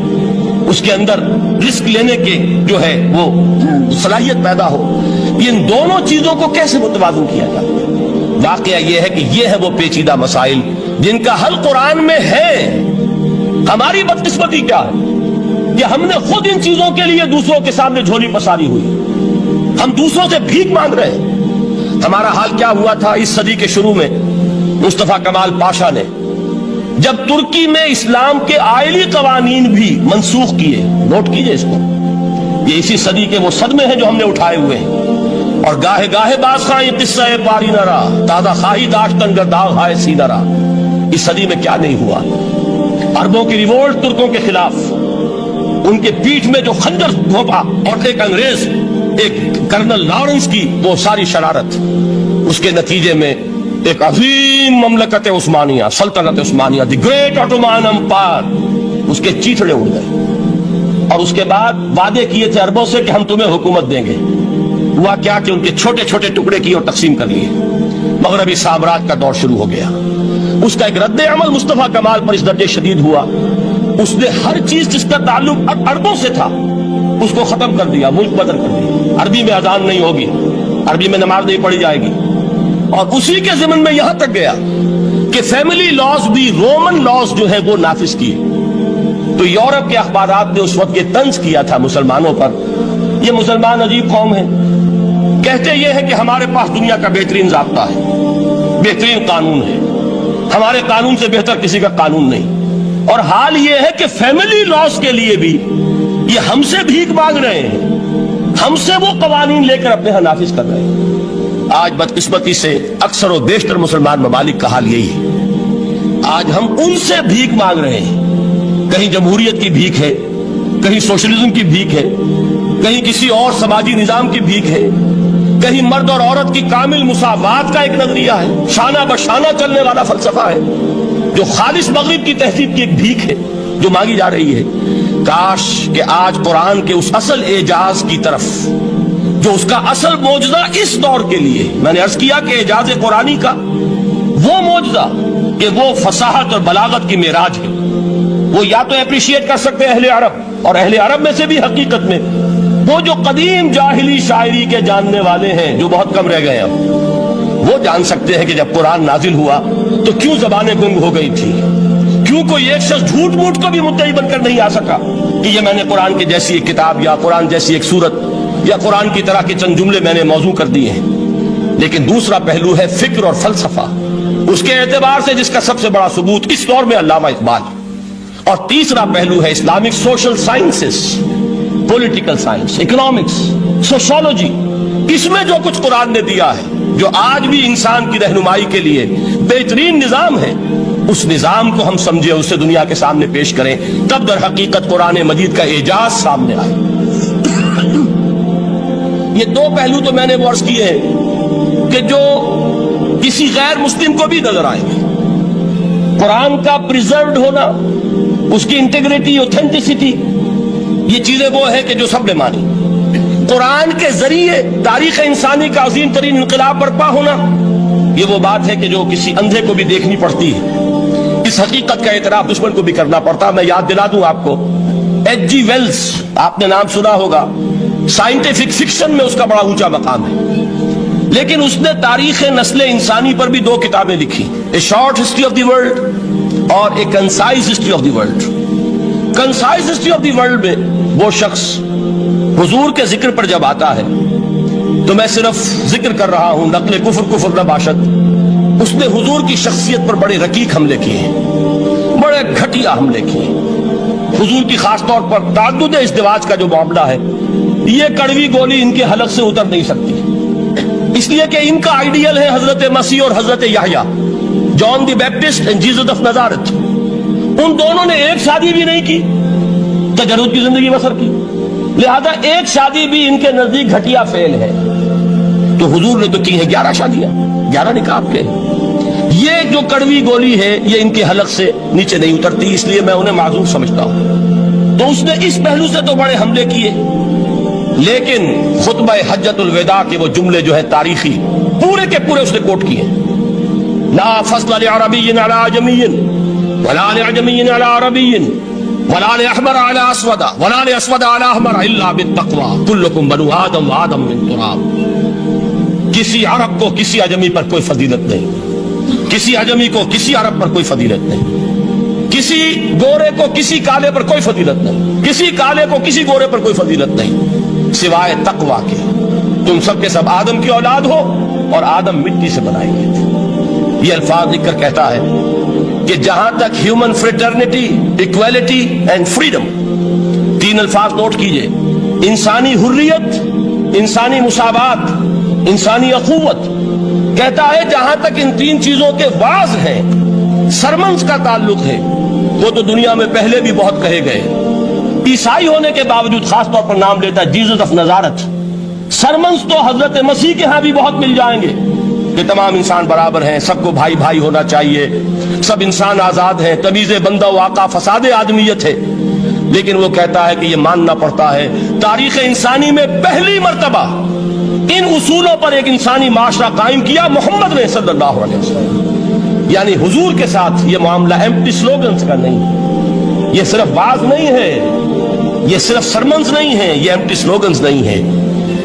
اس کے اندر رسک لینے کے جو ہے وہ صلاحیت پیدا ہو. ان دونوں چیزوں کو کیسے متوازن کیا جائے؟ واقعہ یہ ہے کہ یہ ہے وہ پیچیدہ مسائل جن کا حل قرآن میں ہے. ہماری بدقسمتی کیا ہے کہ ہم نے خود ان چیزوں کے لیے دوسروں کے سامنے جھولی پساری ہوئی. ہم دوسروں سے بھیک مانگ رہے ہیں. ہمارا حال کیا ہوا تھا اس صدی کے شروع میں؟ مصطفیٰ کمال پاشا نے جب ترکی میں اسلام کے آئلی قوانین بھی منسوخ کیے، نوٹ کیجئے اس کو، یہ اسی صدی کے وہ صدمے ہیں جو ہم نے اٹھائے ہوئے ہیں. اور گاہے گاہے باز خواہ یہ قصہ پاری نہ رہا، تازہ خواہی داشتن گرداغ ہائے سی نہ رہا. اس صدی میں کیا نہیں ہوا؟ عربوں کی ریوولٹ ترکوں کے خلاف، ان کے پیٹھ میں جو خنجر گھونپا، اور ایک انگریز، ایک کرنل لارنس کی وہ ساری شرارت، اس کے نتیجے میں ایک عظیم مملکت عثمانیہ، سلطنت عثمانیہ، دی گریٹ آٹومان امپائر، اس کے چیتڑے اڑ گئے. اور اس کے بعد وعدے کیے تھے عربوں سے کہ ہم تمہیں حکومت دیں گے. ہوا کیا کہ ان کے چھوٹے چھوٹے ٹکڑے کیے اور تقسیم کر لیے. مغربی سامراج کا دور شروع ہو گیا. اس کا ایک رد عمل مصطفیٰ کمال پر اس درجے شدید ہوا، اس نے ہر چیز جس کا تعلق عربوں سے تھا اس کو ختم کر دیا، ملک بدل کر دیا. عربی میں اذان نہیں ہوگی، عربی میں نماز نہیں پڑھی جائے گی. اور اسی کے ضمن میں یہاں تک گیا کہ فیملی لاز بھی رومن لاز جو ہے وہ نافذ کیے. تو یورپ کے اخبارات نے اس وقت یہ طنز کیا تھا مسلمانوں پر، یہ مسلمان عجیب قوم ہے، کہتے یہ ہے کہ ہمارے پاس دنیا کا بہترین ضابطہ ہے، بہترین قانون ہے، ہمارے قانون سے بہتر کسی کا قانون نہیں. اور حال یہ ہے کہ فیملی لاز کے لیے بھی یہ ہم سے بھیک مانگ رہے ہیں، ہم سے وہ قوانین لے کر اپنے ہاں نافذ کر رہے ہیں. آج بدقسمتی سے اکثر و بیشتر مسلمان ممالک کا حال یہی ہے. آج ہم ان سے بھیک مانگ رہے ہیں. کہیں جمہوریت کی بھیک ہے، کہیں سوشلزم کی بھیک ہے، کہیں کسی اور سماجی نظام کی بھیک ہے، کہیں مرد اور عورت کی کامل مساوات کا ایک نظریہ ہے، شانہ بشانہ چلنے والا فلسفہ ہے، جو خالص مغرب کی تہذیب کی ایک بھیک ہے جو مانگی جا رہی ہے۔ کاش کہ آج قرآن کے اس اصل اعجاز کی طرف، جو اس کا اصل معجزہ اس دور کے لیے، میں نے عرض کیا کہ اعجاز قرآنی کا وہ معجزہ کہ وہ فصاحت اور بلاغت کی معراج ہے، وہ یا تو اپریشیٹ کر سکتے ہیں اہل عرب، اور اہل عرب میں سے بھی حقیقت میں وہ جو قدیم جاہلی شاعری کے جاننے والے ہیں جو بہت کم رہ گئے اب، وہ جان سکتے ہیں کہ جب قرآن نازل ہوا تو کیوں زبانیں گنگ ہو گئی تھی، کیوں کوئی ایک شخص جھوٹ موٹ کو بھی مدعی بن کر نہیں آ سکا کہ یہ میں نے قرآن کی جیسی ایک کتاب یا قرآن جیسی ایک سورت یا قرآن کی طرح کے چند جملے میں نے موضوع کر دیے ہیں۔ لیکن دوسرا پہلو ہے فکر اور فلسفہ، اس کے اعتبار سے جس کا سب سے بڑا ثبوت اس دور میں علامہ اقبال، اور تیسرا پہلو ہے Islamic social sciences, political science, economics, sociology, اس میں جو کچھ قرآن نے دیا ہے، جو آج بھی انسان کی رہنمائی کے لیے بہترین نظام ہے، اس نظام کو ہم سمجھے، اسے دنیا کے سامنے پیش کریں، تب در حقیقت قرآن مجید کا اعجاز سامنے آئے۔ یہ دو پہلو تو میں نے عرض کیے ہیں کہ جو کسی غیر مسلم کو بھی نظر آئیں گے۔ قرآن کا پریزروڈ ہونا، اس کی انٹیگریٹی، اوتھینٹسٹی، یہ چیزیں وہ ہے کہ جو سب نے مانی۔ قرآن کے ذریعے تاریخ انسانی کا عظیم ترین انقلاب برپا ہونا، یہ وہ بات ہے کہ جو کسی اندھے کو بھی دیکھنی پڑتی ہے، اس حقیقت کا اعتراف دشمن کو بھی کرنا پڑتا۔ میں یاد دلا دوں آپ کو، ایچ جی ویلز، آپ نے نام سنا ہوگا، سائنٹیفک فکشن میں اس کا بڑا اونچا مقام ہے، لیکن اس نے تاریخ نسل انسانی پر بھی دو کتابیں لکھی، a short history of the world اور a concise history of the world. Concise history of the world میں وہ شخص حضور کے ذکر پر جب آتا ہے تو میں صرف ذکر کر رہا ہوں، نقل کفر نہ باشد، اس نے حضور کی شخصیت پر بڑے رقیق حملے کیے ہیں، بڑے گھٹیا حملے کیے ہیں۔ حضور کی خاص طور پر تعدد ازدواج کا جو معاملہ ہے، یہ کڑوی گولی ان کے حلق سے اتر نہیں سکتی، اس لیے کہ ان کا آئیڈیل ہے حضرت مسیح اور حضرت یحییٰ، جان دی بیپٹسٹ اینڈ جیسس آف نزارت۔ ان دونوں نے ایک شادی بھی نہیں کی، تجرد کی زندگی بسر کی، لہذا ایک شادی بھی ان کے نزدیک گھٹیا فعل ہے۔ تو حضور نے تو کی ہیں 11 شادیاں، 11 نکاح آپ کے۔ یہ جو کڑوی گولی ہے یہ ان کے حلق سے نیچے نہیں اترتی، اس لیے میں انہیں معذور سمجھتا ہوں۔ تو اس نے اس پہلو سے تو بڑے حملے کیے، لیکن خطبہ حجۃ الوداع کے وہ جملے جو ہے تاریخی، پورے کے پورے اس نے کوٹ کیے، لا فضل لعربی علی عجمی ولا لعجمی علی عربی ولا لأحمر على أسود ولا لأسود على أحمر إلا بالتقوى كلكم بنو آدم وآدم من تراب۔ کسی عرب کو کسی عجمی پر کوئی فضیلت نہیں، کسی عجمی کو کسی عرب پر کوئی فضیلت نہیں، کسی گورے کو کسی کالے پر کوئی فضیلت نہیں، کسی کالے کو کسی گورے پر کوئی فضیلت نہیں سوائے تقوی کے۔ تم سب کے سب آدم کی اولاد ہو اور آدم مٹی سے بنائے گئے تھے۔ یہ الفاظ لکھ کر کہتا ہے کہ جہاں تک human fraternity, equality and freedom, تین الفاظ نوٹ کیجئے، انسانی حریت، انسانی مساوات، انسانی اخوت، کہتا ہے جہاں تک ان تین چیزوں کے واز ہیں، سرمنز کا تعلق ہے، وہ تو دنیا میں پہلے بھی بہت کہے گئے۔ عیسائی ہونے کے باوجود خاص طور پر نام لیتا ہے جیسس آف نزارت۔ سرمنز تو حضرت مسیح کے ہاں بھی بہت مل جائیں گے کہ تمام انسان برابر ہیں، سب کو بھائی بھائی ہونا چاہیے، سب انسان آزاد ہیں، تمیز بندہ و آقا فساد آدمیت ہے۔ لیکن وہ کہتا ہے کہ یہ ماننا پڑتا ہے تاریخ انسانی میں پہلی مرتبہ ان اصولوں پر ایک انسانی معاشرہ قائم کیا محمد نے صلی اللہ علیہ وسلم۔ یعنی حضور کے ساتھ یہ معاملہ ایمپٹی سلوگنز کا نہیں، یہ صرف باز نہیں ہے، یہ صرف سرمنز نہیں ہے، یہ ایمپٹی سلوگنز نہیں ہے۔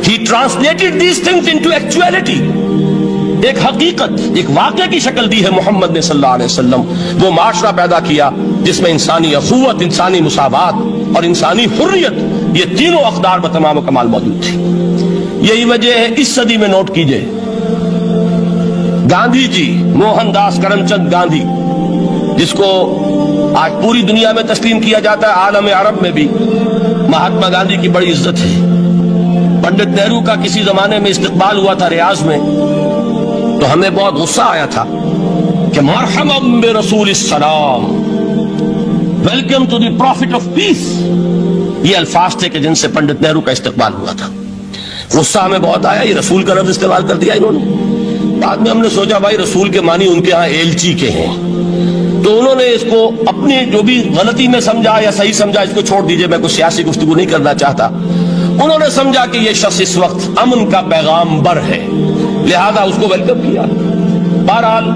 He translated these things into actuality۔ ایک حقیقت، ایک واقعے کی شکل دی ہے محمد نے صلی اللہ علیہ وسلم۔ وہ معاشرہ پیدا کیا جس میں انسانی اخوت، انسانی مساوات اور انسانی حریت، یہ تینوں اقدار بتمام و کمال موجود تھی۔ یہی وجہ ہے اس صدی میں نوٹ کیجئے، گاندھی جی، موہن داس کرم چند گاندھی، جس کو آج پوری دنیا میں تسلیم کیا جاتا ہے، عالم عرب میں بھی مہاتما گاندھی کی بڑی عزت ہے۔ پنڈت نہرو کا کسی زمانے میں استقبال ہوا تھا ریاض میں، تو ہمیں بہت غصہ آیا تھا کہ مرحبا برسول السلام، welcome to the prophet of peace. یہ الفاظ تھے کہ جن سے پنڈت نہرو کا استقبال ہوا تھا. غصہ ہمیں بہت آیا, یہ رسول کا لفظ استعمال کر دیا انہوں نے. بعد میں ہم نے سوچا بھائی رسول کے معنی ان کے ہاں ایلچی کے ہیں, تو انہوں نے اس کو اپنی جو بھی غلطی میں سمجھا یا صحیح سمجھا اس کو چھوڑ دیجئے, میں کوئی سیاسی گفتگو نہیں کرنا چاہتا. انہوں نے سمجھا کہ یہ شخص اس وقت امن کا پیغامبر ہے, لہذا اس کو ویلکم کیا. بہرحال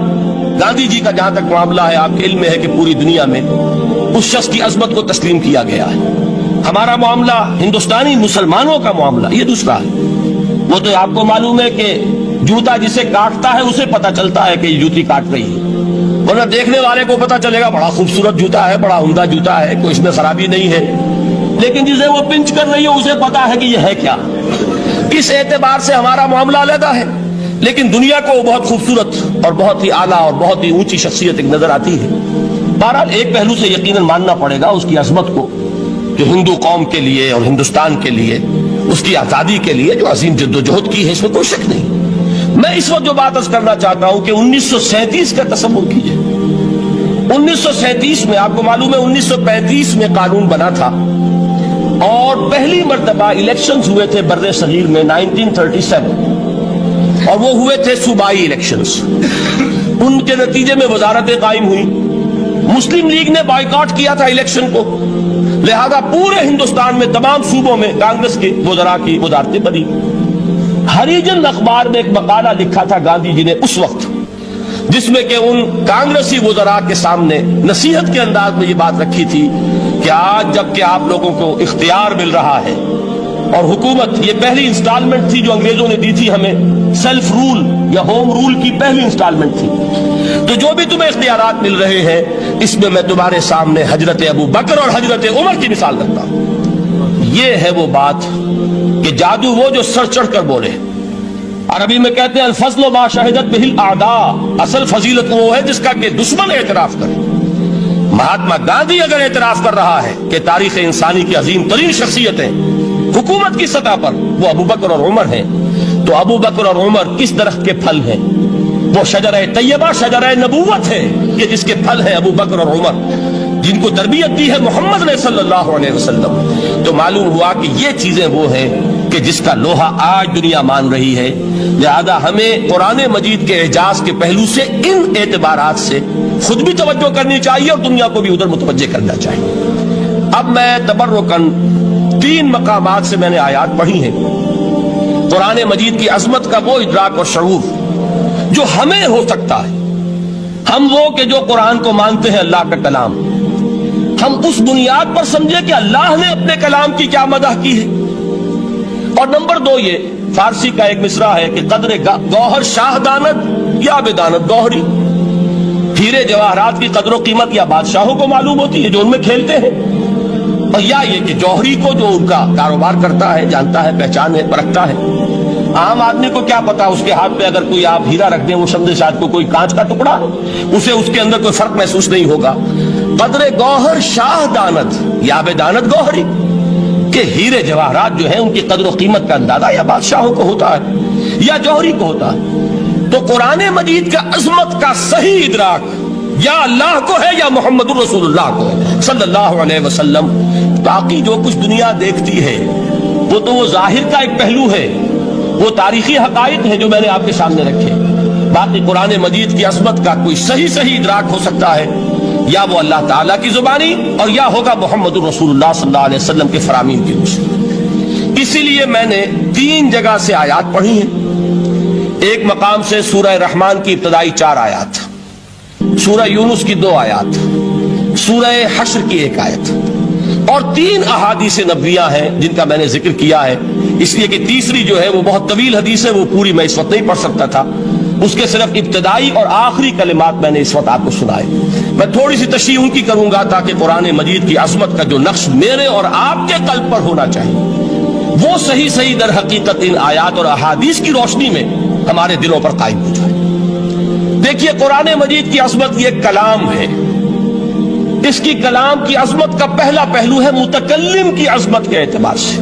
گاندھی جی کا جہاں تک معاملہ ہے, آپ کے علم میں ہے کہ پوری دنیا میں اس شخص کی عظمت کو تسلیم کیا گیا ہے. ہمارا معاملہ ہندوستانی مسلمانوں کا معاملہ یہ دوسرا ہے. وہ تو آپ کو معلوم ہے کہ جوتا جسے کاٹتا ہے اسے پتا چلتا ہے کہ یہ جوتی کاٹ رہی ہے, ورنہ دیکھنے والے کو پتا چلے گا بڑا خوبصورت جوتا ہے, بڑا عمدہ جوتا ہے, کوئی اس میں خرابی نہیں ہے. لیکن جسے وہ پنچ کر رہی ہے اسے پتا ہے کہ یہ ہے کیا. اس اعتبار سے ہمارا معاملہ علیحدہ ہے, لیکن دنیا کو وہ بہت خوبصورت اور بہت ہی اعلیٰ اور بہت ہی اونچی شخصیت ایک نظر آتی ہے. بہرحال ایک پہلو سے یقیناً ماننا پڑے گا اس کی عظمت کو, جو ہندو قوم کے لیے اور ہندوستان کے لیے اس کی آزادی کے لیے جو عظیم جدوجہد کی ہے, اس میں کوئی شک نہیں. میں اس وقت جو بات عرض کرنا چاہتا ہوں کہ 1937 کا تصور کیجئے. 1937 میں آپ کو معلوم ہے 1935 میں قانون بنا تھا اور پہلی مرتبہ الیکشنز ہوئے تھے بر صغیر میں 1937, اور وہ ہوئے تھے صوبائی الیکشنز. ان کے نتیجے میں وزارتیں قائم ہوئی. مسلم لیگ نے بائیکاٹ کیا تھا الیکشن کو, لہذا پورے ہندوستان میں تمام صوبوں میں کانگریس کے وزراء کی وزارتیں بنی. ہریجن اخبار میں ایک مقالہ لکھا تھا گاندھی جی نے اس وقت, جس میں کہ ان کانگریسی وزراء کے سامنے نصیحت کے انداز میں یہ بات رکھی تھی کہ آج جب کہ آپ لوگوں کو اختیار مل رہا ہے اور حکومت, یہ پہلی انسٹالمنٹ تھی جو انگریزوں نے دی تھی ہمیں, سیلف رول یا ہوم رول کی پہلی انسٹالمنٹ تھی, تو جو بھی تمہیں اختیارات مل رہے ہیں اس میں میں تمہارے سامنے حضرت ابو بکر اور حضرت عمر کی مثال رکھتا ہوں. یہ ہے وہ بات کہ جادو وہ جو سر چڑھ کر بولے. عربی میں کہتے ہیں الفضل ما شہدت بہ الاعداء, اصل فضیلت وہ ہے جس کا کہ دشمن اعتراف کرے. مہاتما گاندھی اگر اعتراف کر رہا ہے کہ تاریخ انسانی کی عظیم ترین شخصیتیں حکومت کی سطح پر وہ ابو بکر اور عمر ہیں, تو ابو بکر اور عمر کس درخت کے پھل ہیں؟ وہ شجرہ طیبہ, شجرہ نبوت ہے, یہ جس کے پھل ہیں ابو بکر اور عمر, جن کو تربیت دی ہے محمد نے صلی اللہ علیہ وسلم. تو معلوم ہوا کہ یہ چیزیں وہ ہیں کہ جس کا لوہا آج دنیا مان رہی ہے. لہذا ہمیں قرآن مجید کے اعجاز کے پہلو سے ان اعتبارات سے خود بھی توجہ کرنی چاہیے اور دنیا کو بھی ادھر متوجہ کرنا چاہیے. اب میں تبرکاً 3 مقامات سے میں نے آیات پڑھی ہیں. قرآن مجید کی عظمت کا وہ ادراک اور شعور جو ہمیں ہو سکتا ہے, ہم وہ کہ جو قرآن کو مانتے ہیں اللہ کا کلام, ہم اس بنیاد پر سمجھے کہ اللہ نے اپنے کلام کی کیا مدح کی ہے. اور نمبر 2 یہ فارسی کا ایک مصرع ہے کہ قدر گوہر شاہ دانت یا بدانت گوہری, ہیرے جواہرات کی قدر و قیمت یا بادشاہوں کو معلوم ہوتی ہے جو ان میں کھیلتے ہیں, اور یا یہ کہ جوہری کو جو ان کا کاروبار کرتا ہے, جانتا ہے, پہچان ہے, پرکھتا ہے. عام آدمی کو کیا پتا, اس کے ہاتھ پہ اگر کوئی آپ ہیرا رکھ دیں, وہ سمجھے شاید کو کوئی کانچ کا ٹکڑا, اسے اس کے اندر کوئی فرق محسوس نہیں ہوگا. قدر گوہر شاہ دانت یا بدانت گوہری, کہ ہیرے جواہرات جو ہیں ان کی قدر و قیمت کا اندازہ یا بادشاہوں کو ہوتا ہے یا جوہری کو ہوتا ہے. تو قرآن مجید کا عظمت کا صحیح ادراک یا اللہ کو ہے یا محمد الرسول اللہ کو ہے صلی اللہ علیہ وسلم. باقی جو کچھ دنیا دیکھتی ہے وہ تو وہ ظاہر کا ایک پہلو ہے, وہ تاریخی حقائق ہیں جو میں نے آپ کے سامنے رکھے. باقی قرآن مجید کی عظمت کا کوئی صحیح ادراک ہو سکتا ہے یا وہ اللہ تعالیٰ کی زبانی اور یا ہوگا محمد الرسول اللہ صلی اللہ علیہ وسلم کے فرامین کی روح سے. اسی لیے میں نے 3 جگہ سے آیات پڑھی ہیں. ایک مقام سے سورہ رحمان کی ابتدائی 4 آیات, سورہ یونس کی 2 آیات, سورہ حشر کی 1 آیت, اور 3 احادیث نبویہ ہیں جن کا میں نے ذکر کیا ہے, اس لیے کہ تیسری جو ہے وہ بہت طویل حدیث ہے, وہ پوری میں اس وقت نہیں پڑھ سکتا تھا. اس کے صرف ابتدائی اور آخری کلمات میں نے اس وقت آپ کو سنائے. میں تھوڑی سی تشریح ان کی کروں گا تاکہ قرآن مجید کی عظمت کا جو نقش میرے اور آپ کے قلب پر ہونا چاہیے وہ صحیح در حقیقت ان آیات اور احادیث کی روشنی میں ہمارے دلوں پر قائم ہو جائے. دیکھیے قرآن مجید کی عظمت یہ کلام ہے. اس کی کلام کی عظمت کا پہلا پہلو ہے متکلم کی عظمت کے اعتبار سے.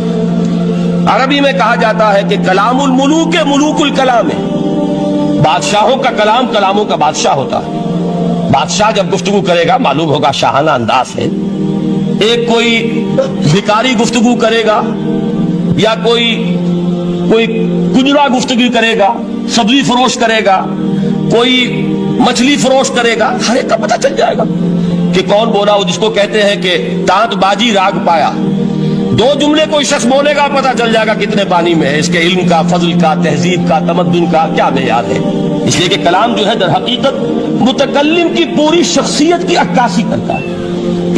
عربی میں کہا جاتا ہے کہ کلام الملوک ملوک الکلام ہے. بادشاہوں کا کلام کلاموں کا بادشاہ ہوتا ہے. بادشاہ جب گفتگو کرے گا معلوم ہوگا شاہانہ انداز ہے, ایک کوئی بھکاری گفتگو کرے گا یا کوئی کجرا گفتگو کرے گا، سبزی فروش کرے گا، کوئی مچھلی فروش کرے گا، ہر ایک کا پتہ چل جائے گا کہ کون بولا وہ، جس کو کہتے ہیں کہ تانت بازی راگ پایا، دو جملے کوئی شخص بولے گا پتہ چل جائے گا کتنے پانی میں ہے، اس کے علم کا، فضل کا، تہذیب کا، تمدن کا کیا معیار ہے۔ اس لیے کہ کلام جو ہے در حقیقت متکلم کی پوری شخصیت کی عکاسی کرتا ہے،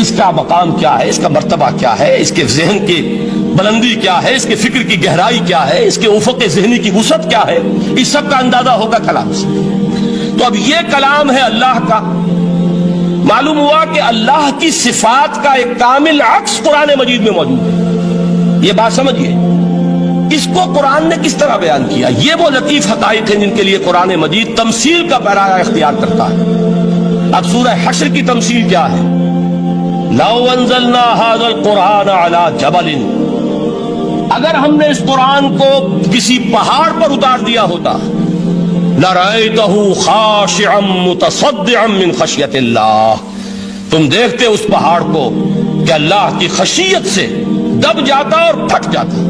اس کا مقام کیا ہے، اس کا مرتبہ کیا ہے، اس کے ذہن کی بلندی کیا ہے، اس کے فکر کی گہرائی کیا ہے، اس کے افق ذہنی کی وسعت کیا ہے، اس سب کا اندازہ ہوگا کلام سے۔ تو اب یہ کلام ہے اللہ کا، معلوم ہوا کہ اللہ کی صفات کا ایک کامل عکس قرآن مجید میں موجود ہے۔ یہ بات سمجھیے، اس کو قرآن نے کس طرح بیان کیا، یہ وہ لطیف حقائق ہیں جن کے لیے قرآن مجید تمثیل کا پیرایا اختیار کرتا ہے۔ اب سورہ حشر کی تمثیل کیا ہے؟ لو انزلنا هذا القرآن على جبل، اگر ہم نے اس قرآن کو کسی پہاڑ پر اتار دیا ہوتا، لرأيته خاشعا متصدعا من خشیت اللہ، تم دیکھتے اس پہاڑ کو کہ اللہ کی خشیت سے دب جاتا اور پھٹ جاتا۔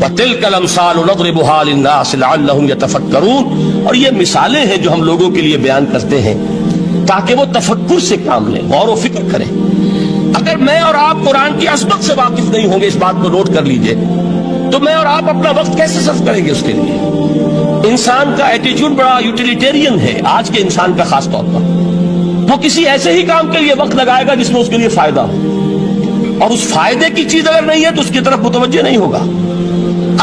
وَتِلْكَ الْأَمْثَالُ نَضْرِبُهَا لِلنَّاسِ لَعَلَّهُمْ يَتَفَكَّرُونَ، اور یہ مثالیں ہیں جو ہم لوگوں کے لیے بیان کرتے ہیں تاکہ وہ تفکر سے کام لیں، غور و فکر کریں۔ اگر میں اور آپ قرآن کی عظمت سے واقف نہیں ہوں گے، اس بات کو نوٹ کر لیجئے، تو میں اور آپ اپنا وقت کیسے صرف کریں گے اس کے لیے؟ انسان کا ایٹیچیوڈ بڑا یوٹیلیٹیرین ہے، آج کے انسان کا خاص طور پر۔ وہ کسی ایسے ہی کام کے لیے وقت لگائے گا جس میں اس کے لیے فائدہ ہو، اور اس فائدے کی چیز اگر نہیں ہے تو اس کی طرف متوجہ نہیں ہوگا۔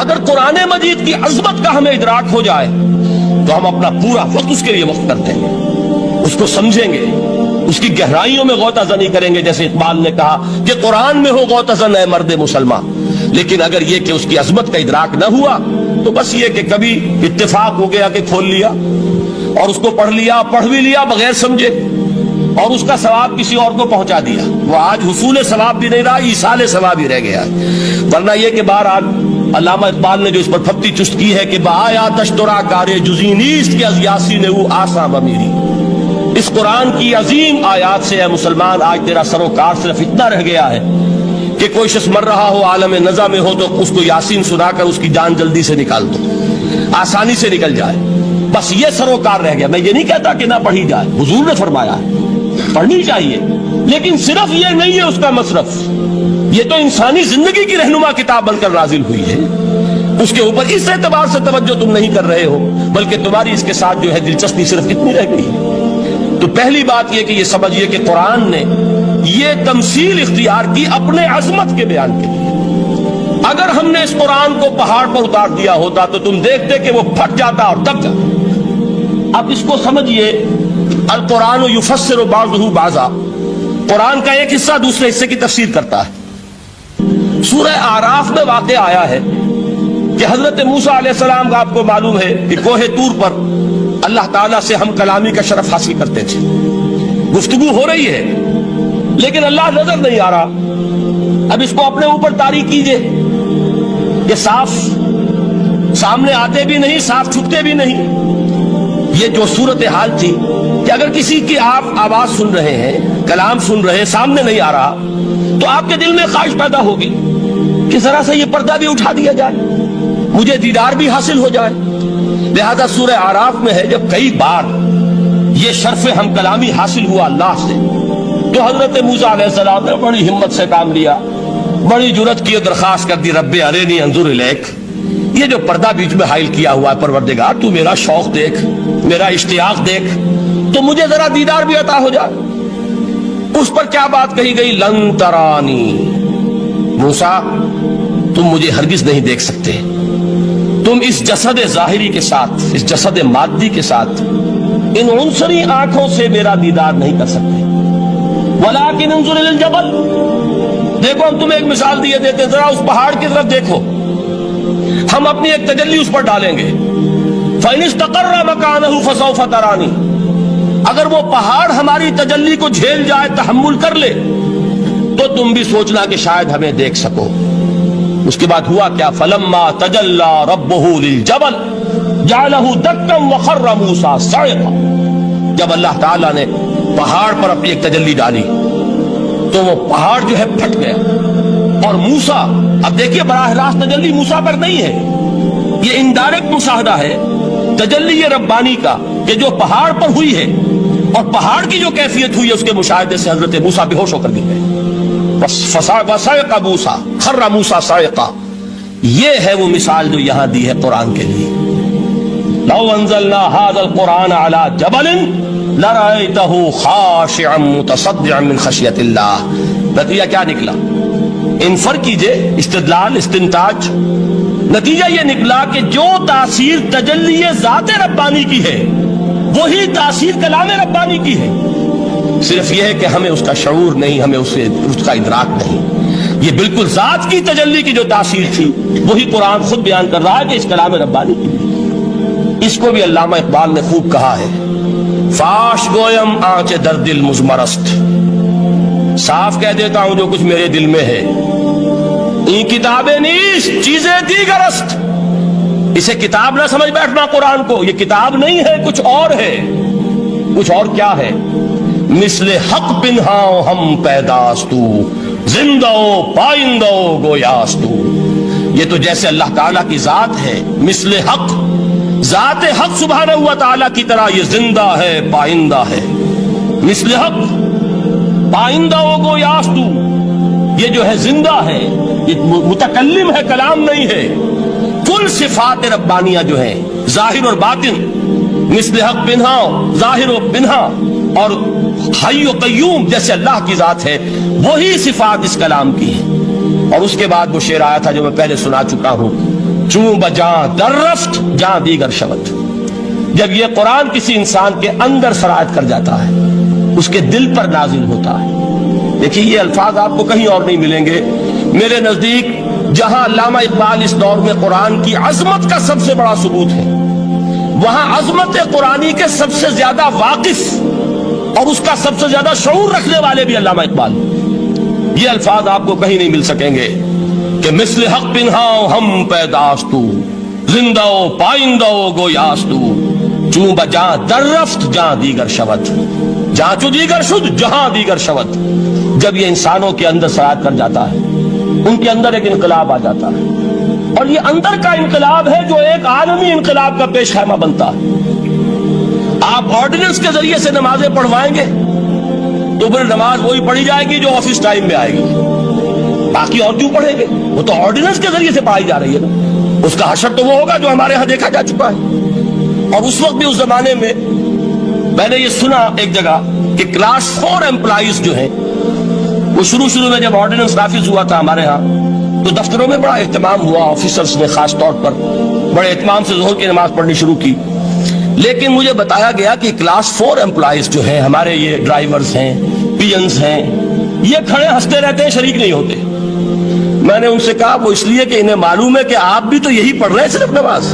اگر قرآن مجید کی عظمت کا ہمیں ادراک ہو جائے تو ہم اپنا پورا وقت اس کے لیے وقف کر دیں گے، اس کو سمجھیں گے، اس کی گہرائیوں میں غوطہ زنی کریں گے، جیسے اقبال نے کہا کہ قرآن میں ہو غوطہ زن اے مرد مسلمان۔ لیکن اگر یہ کہ اس کی عظمت کا ادراک نہ ہوا تو بس یہ کہ کبھی اتفاق ہو گیا کہ کھول لیا اور اس کو پڑھ لیا، پڑھ بھی لیا بغیر سمجھے، اور اس کا ثواب کسی اور کو پہنچا دیا، وہ آج حصول ثواب بھی نہیں رہا، ایصال ثواب ہی رہ گیا۔ ورنہ یہ کہ بہرحال علامہ اقبال نے جو اس پر پھپتی چست کی ہے کہ بآیا تشترا کارے جزی نیست کے از یاسین او آسا بمیری، اس قرآن کی عظیم آیات سے اے مسلمان آج تیرا سروکار صرف اتنا رہ گیا ہے کہ کوئی شخص مر رہا ہو، عالم نزا میں ہو، تو اس کو یاسین سنا کر اس کی جان جلدی سے نکال دو، آسانی سے نکل جائے، بس یہ سروکار رہ گیا۔ میں یہ نہیں کہتا کہ نہ پڑھی جائے، حضور نے فرمایا ہے پڑھنی چاہیے، لیکن صرف یہ نہیں ہے اس کا مصرف، یہ تو انسانی زندگی کی رہنما کتاب بن کر نازل ہوئی ہے، اس کے اوپر اس اعتبار سے توجہ تم نہیں کر رہے ہو، بلکہ تمہاری اس کے ساتھ جو ہے دلچسپی صرف کتنی رہ گئی ہے۔ تو پہلی بات یہ کہ یہ سمجھیے کہ قرآن نے یہ تمثیل اختیار کی اپنے عظمت کے بیان کے لیے۔ اگر ہم نے اس قرآن کو پہاڑ پر اتار دیا ہوتا تو تم دیکھتے کہ وہ پھٹ جاتا اور دب جاتا۔ اب اس کو سمجھیے، القرآن یفسر بعضہ بعضا، قرآن کا ایک حصہ دوسرے حصے کی تفسیر کرتا ہے۔ سورہ اعراف میں واقع آیا ہے کہ حضرت موسیٰ علیہ السلام کا آپ کو معلوم ہے کہ کوہ طور پر اللہ تعالیٰ سے ہم کلامی کا شرف حاصل کرتے تھے، گفتگو ہو رہی ہے لیکن اللہ نظر نہیں آ رہا۔ اب اس کو اپنے اوپر طاری کیجئے کہ صاف سامنے آتے بھی نہیں، صاف چھپتے بھی نہیں۔ یہ جو صورتحال تھی کہ اگر کسی کی آپ آواز سن رہے ہیں، کلام سن رہے ہیں، سامنے نہیں آ رہا، تو آپ کے دل میں خواہش پیدا ہوگی کہ ذرا سے یہ پردہ بھی اٹھا دیا جائے، مجھے دیدار بھی حاصل ہو جائے۔ لہذا سورہ اعراف میں ہے جب کئی بار یہ شرف ہم کلامی حاصل ہوا اللہ سے، تو حضرت موسیٰ علیہ السلام نے بڑی ہمت سے کام لیا، بڑی جرت کی، درخواست کر دی، رب ارینی انظر الیک، یہ جو پردہ بیچ میں حائل کیا ہوا ہے پروردگار، تو میرا شوق دیکھ، میرا اشتیاق دیکھ، تو مجھے ذرا دیدار بھی عطا ہو جائے۔ اس پر کیا بات کہی گئی؟ لن ترانی، موسیٰ تم مجھے ہرگز نہیں دیکھ سکتے، تم اس جسد ظاہری کے ساتھ، اس جسد مادی کے ساتھ، ان عنصری آنکھوں سے میرا دیدار نہیں کر سکتے۔ ولیکن انظر الی الجبل، دیکھو ہم تمہیں ایک مثال دیے دیتے ہیں، ذرا اس پہاڑ کی طرف دیکھو، ہم اپنی ایک تجلی اس پر ڈالیں گے۔ فَإِنِ اسْتَقَرَّ مَكَانَهُ فَسَوْفَ تَرَانِي، اگر وہ پہاڑ ہماری تجلی کو جھیل جائے، تحمل کر لے، تو تم بھی سوچنا کہ شاید ہمیں دیکھ سکو۔ اس کے بعد ہوا کیا؟ فَلَمَّا تَجَلَّى رَبُّهُ لِلْجَبَلِ جَعَلَهُ دَكًّا وَخَرَّ مُوسَىٰ صَعِقًا، جب اللہ تعالیٰ نے پہاڑ پر اپنی ایک تجلی ڈالی تو وہ پہاڑ جو ہے پھٹ گیا. اور موسیٰ، اب دیکھیے براہ راست تجلی موسیٰ پر نہیں ہے، یہ انڈائریکٹ مشاہدہ ہے تجلی ربانی کا کہ جو پہاڑ پر ہوئی ہے، اور پہاڑ کی جو کیفیت ہوئی ہے اس کے مشاہدے سے حضرت موسیٰ بے ہوش ہو کر گر گئے. وَصَعِقَ مُوسَىٰ خَرَّ مُوسَىٰ صَعِقًا. یہ ہے وہ مثال جو یہاں دی ہے قرآن کے لیے. لَوْ أَنزَلْنَا هَذَا الْقُرْآنَ عَلَىٰ جَبَلٍ لَرَأَيْتَهُ خَاشِعًا مُتَصَدِّعًا مِنْ خَشْيَةِ اللَّهِ. نتیجہ کیا نکلا؟ انفر کیجئے، استدلال، استنتاج. نتیجہ یہ نکلا کہ جو تاثیر تجلی ذات ربانی کی ہے وہی تاثیر کلام ربانی کی ہے. صرف یہ ہے کہ ہمیں اس کا شعور نہیں، ہمیں اس کا ادراک نہیں. یہ بالکل ذات کی تجلی کی جو تاثیر تھی وہی قرآن خود بیان کر رہا ہے کہ اس کلام ربانی کی. اس کو بھی علامہ اقبال نے خوب کہا ہے، فاش گویم آنچ در دل مزمرست. صاف کہہ دیتا ہوں جو کچھ میرے دل میں ہے. این کتابیں نیست چیزیں دیگرست. اسے کتاب نہ سمجھ بیٹھنا قرآن کو، یہ کتاب نہیں ہے، کچھ اور ہے. کچھ اور کیا ہے؟ مثل حق پنہاؤ ہم پیداستو زندہ پائندہ گویاستو. یہ تو جیسے اللہ تعالیٰ کی ذات ہے، مثل حق، ذات حق سبحانہ و تعالیٰ کی طرح یہ زندہ ہے، پائندہ ہے. مثل حق، پائندہ گویاستو، یہ جو ہے زندہ ہے، یہ متکلم ہے، کلام نہیں ہے. کل صفات ربانیہ جو ہیں ظاہر اور باطن، مثل حق بنہا، ظاہر و بنہا، اور حی و قیوم جیسے اللہ کی ذات ہے، وہی صفات اس کلام کی ہیں. اور اس کے بعد وہ شعر آیا تھا جو میں پہلے سنا چکا ہوں، چوں بجاں در رفت جاں دیگر شبت. جب یہ قرآن کسی انسان کے اندر سرایت کر جاتا ہے، اس کے دل پر نازل ہوتا ہے. دیکھیے یہ الفاظ آپ کو کہیں اور نہیں ملیں گے. میرے نزدیک جہاں علامہ اقبال اس دور میں قرآن کی عظمت کا سب سے بڑا ثبوت ہے، وہاں عظمت قرآنی کے سب سے زیادہ واقف اور اس کا سب سے زیادہ شعور رکھنے والے بھی علامہ اقبال. یہ الفاظ آپ کو کہیں نہیں مل سکیں گے کہ مثل حق پنہاؤ ہم پیداستو زندہ پائندہ گویاستو چوں بجاں در رفت جہاں دیگر شود جہاں چو دیگر شد جہاں دیگر شود. جب یہ انسانوں کے اندر سرایت کر جاتا ہے، ان کے اندر ایک انقلاب آ جاتا ہے، اور یہ اندر کا انقلاب ہے جو ایک عالمی انقلاب کا پیش خیمہ بنتا ہے. آپ آرڈیننس کے ذریعے سے نمازیں پڑھوائیں گے تو پھر نماز وہی پڑھی جائے گی جو آفس ٹائم میں آئے گی، باقی اور کیوں پڑھیں گے؟ وہ تو آرڈیننس کے ذریعے سے پڑھائی جا رہی ہے نا. اس کا حشر تو وہ ہوگا جو ہمارے ہاں دیکھا جا چکا ہے. اور اس وقت بھی اس زمانے میں میں نے یہ سنا ایک جگہ کہ کلاس 4 امپلائیز جو ہیں، وہ شروع میں جب آرڈیننس نافذ ہوا تھا ہمارے ہاں تو دفتروں میں بڑا اہتمام ہوا، آفیسرز نے خاص طور پر بڑے اہتمام سے ظہر کی نماز پڑھنی شروع کی. لیکن مجھے بتایا گیا کہ کلاس 4 امپلائیز جو ہیں ہمارے، یہ ڈرائیورز ہیں، پی-انز ہیں، یہ کھڑے ہنستے رہتے ہیں، شریک نہیں ہوتے. میں نے ان سے کہا وہ اس لیے کہ انہیں معلوم ہے کہ آپ بھی تو یہی پڑھ رہے ہیں صرف نماز،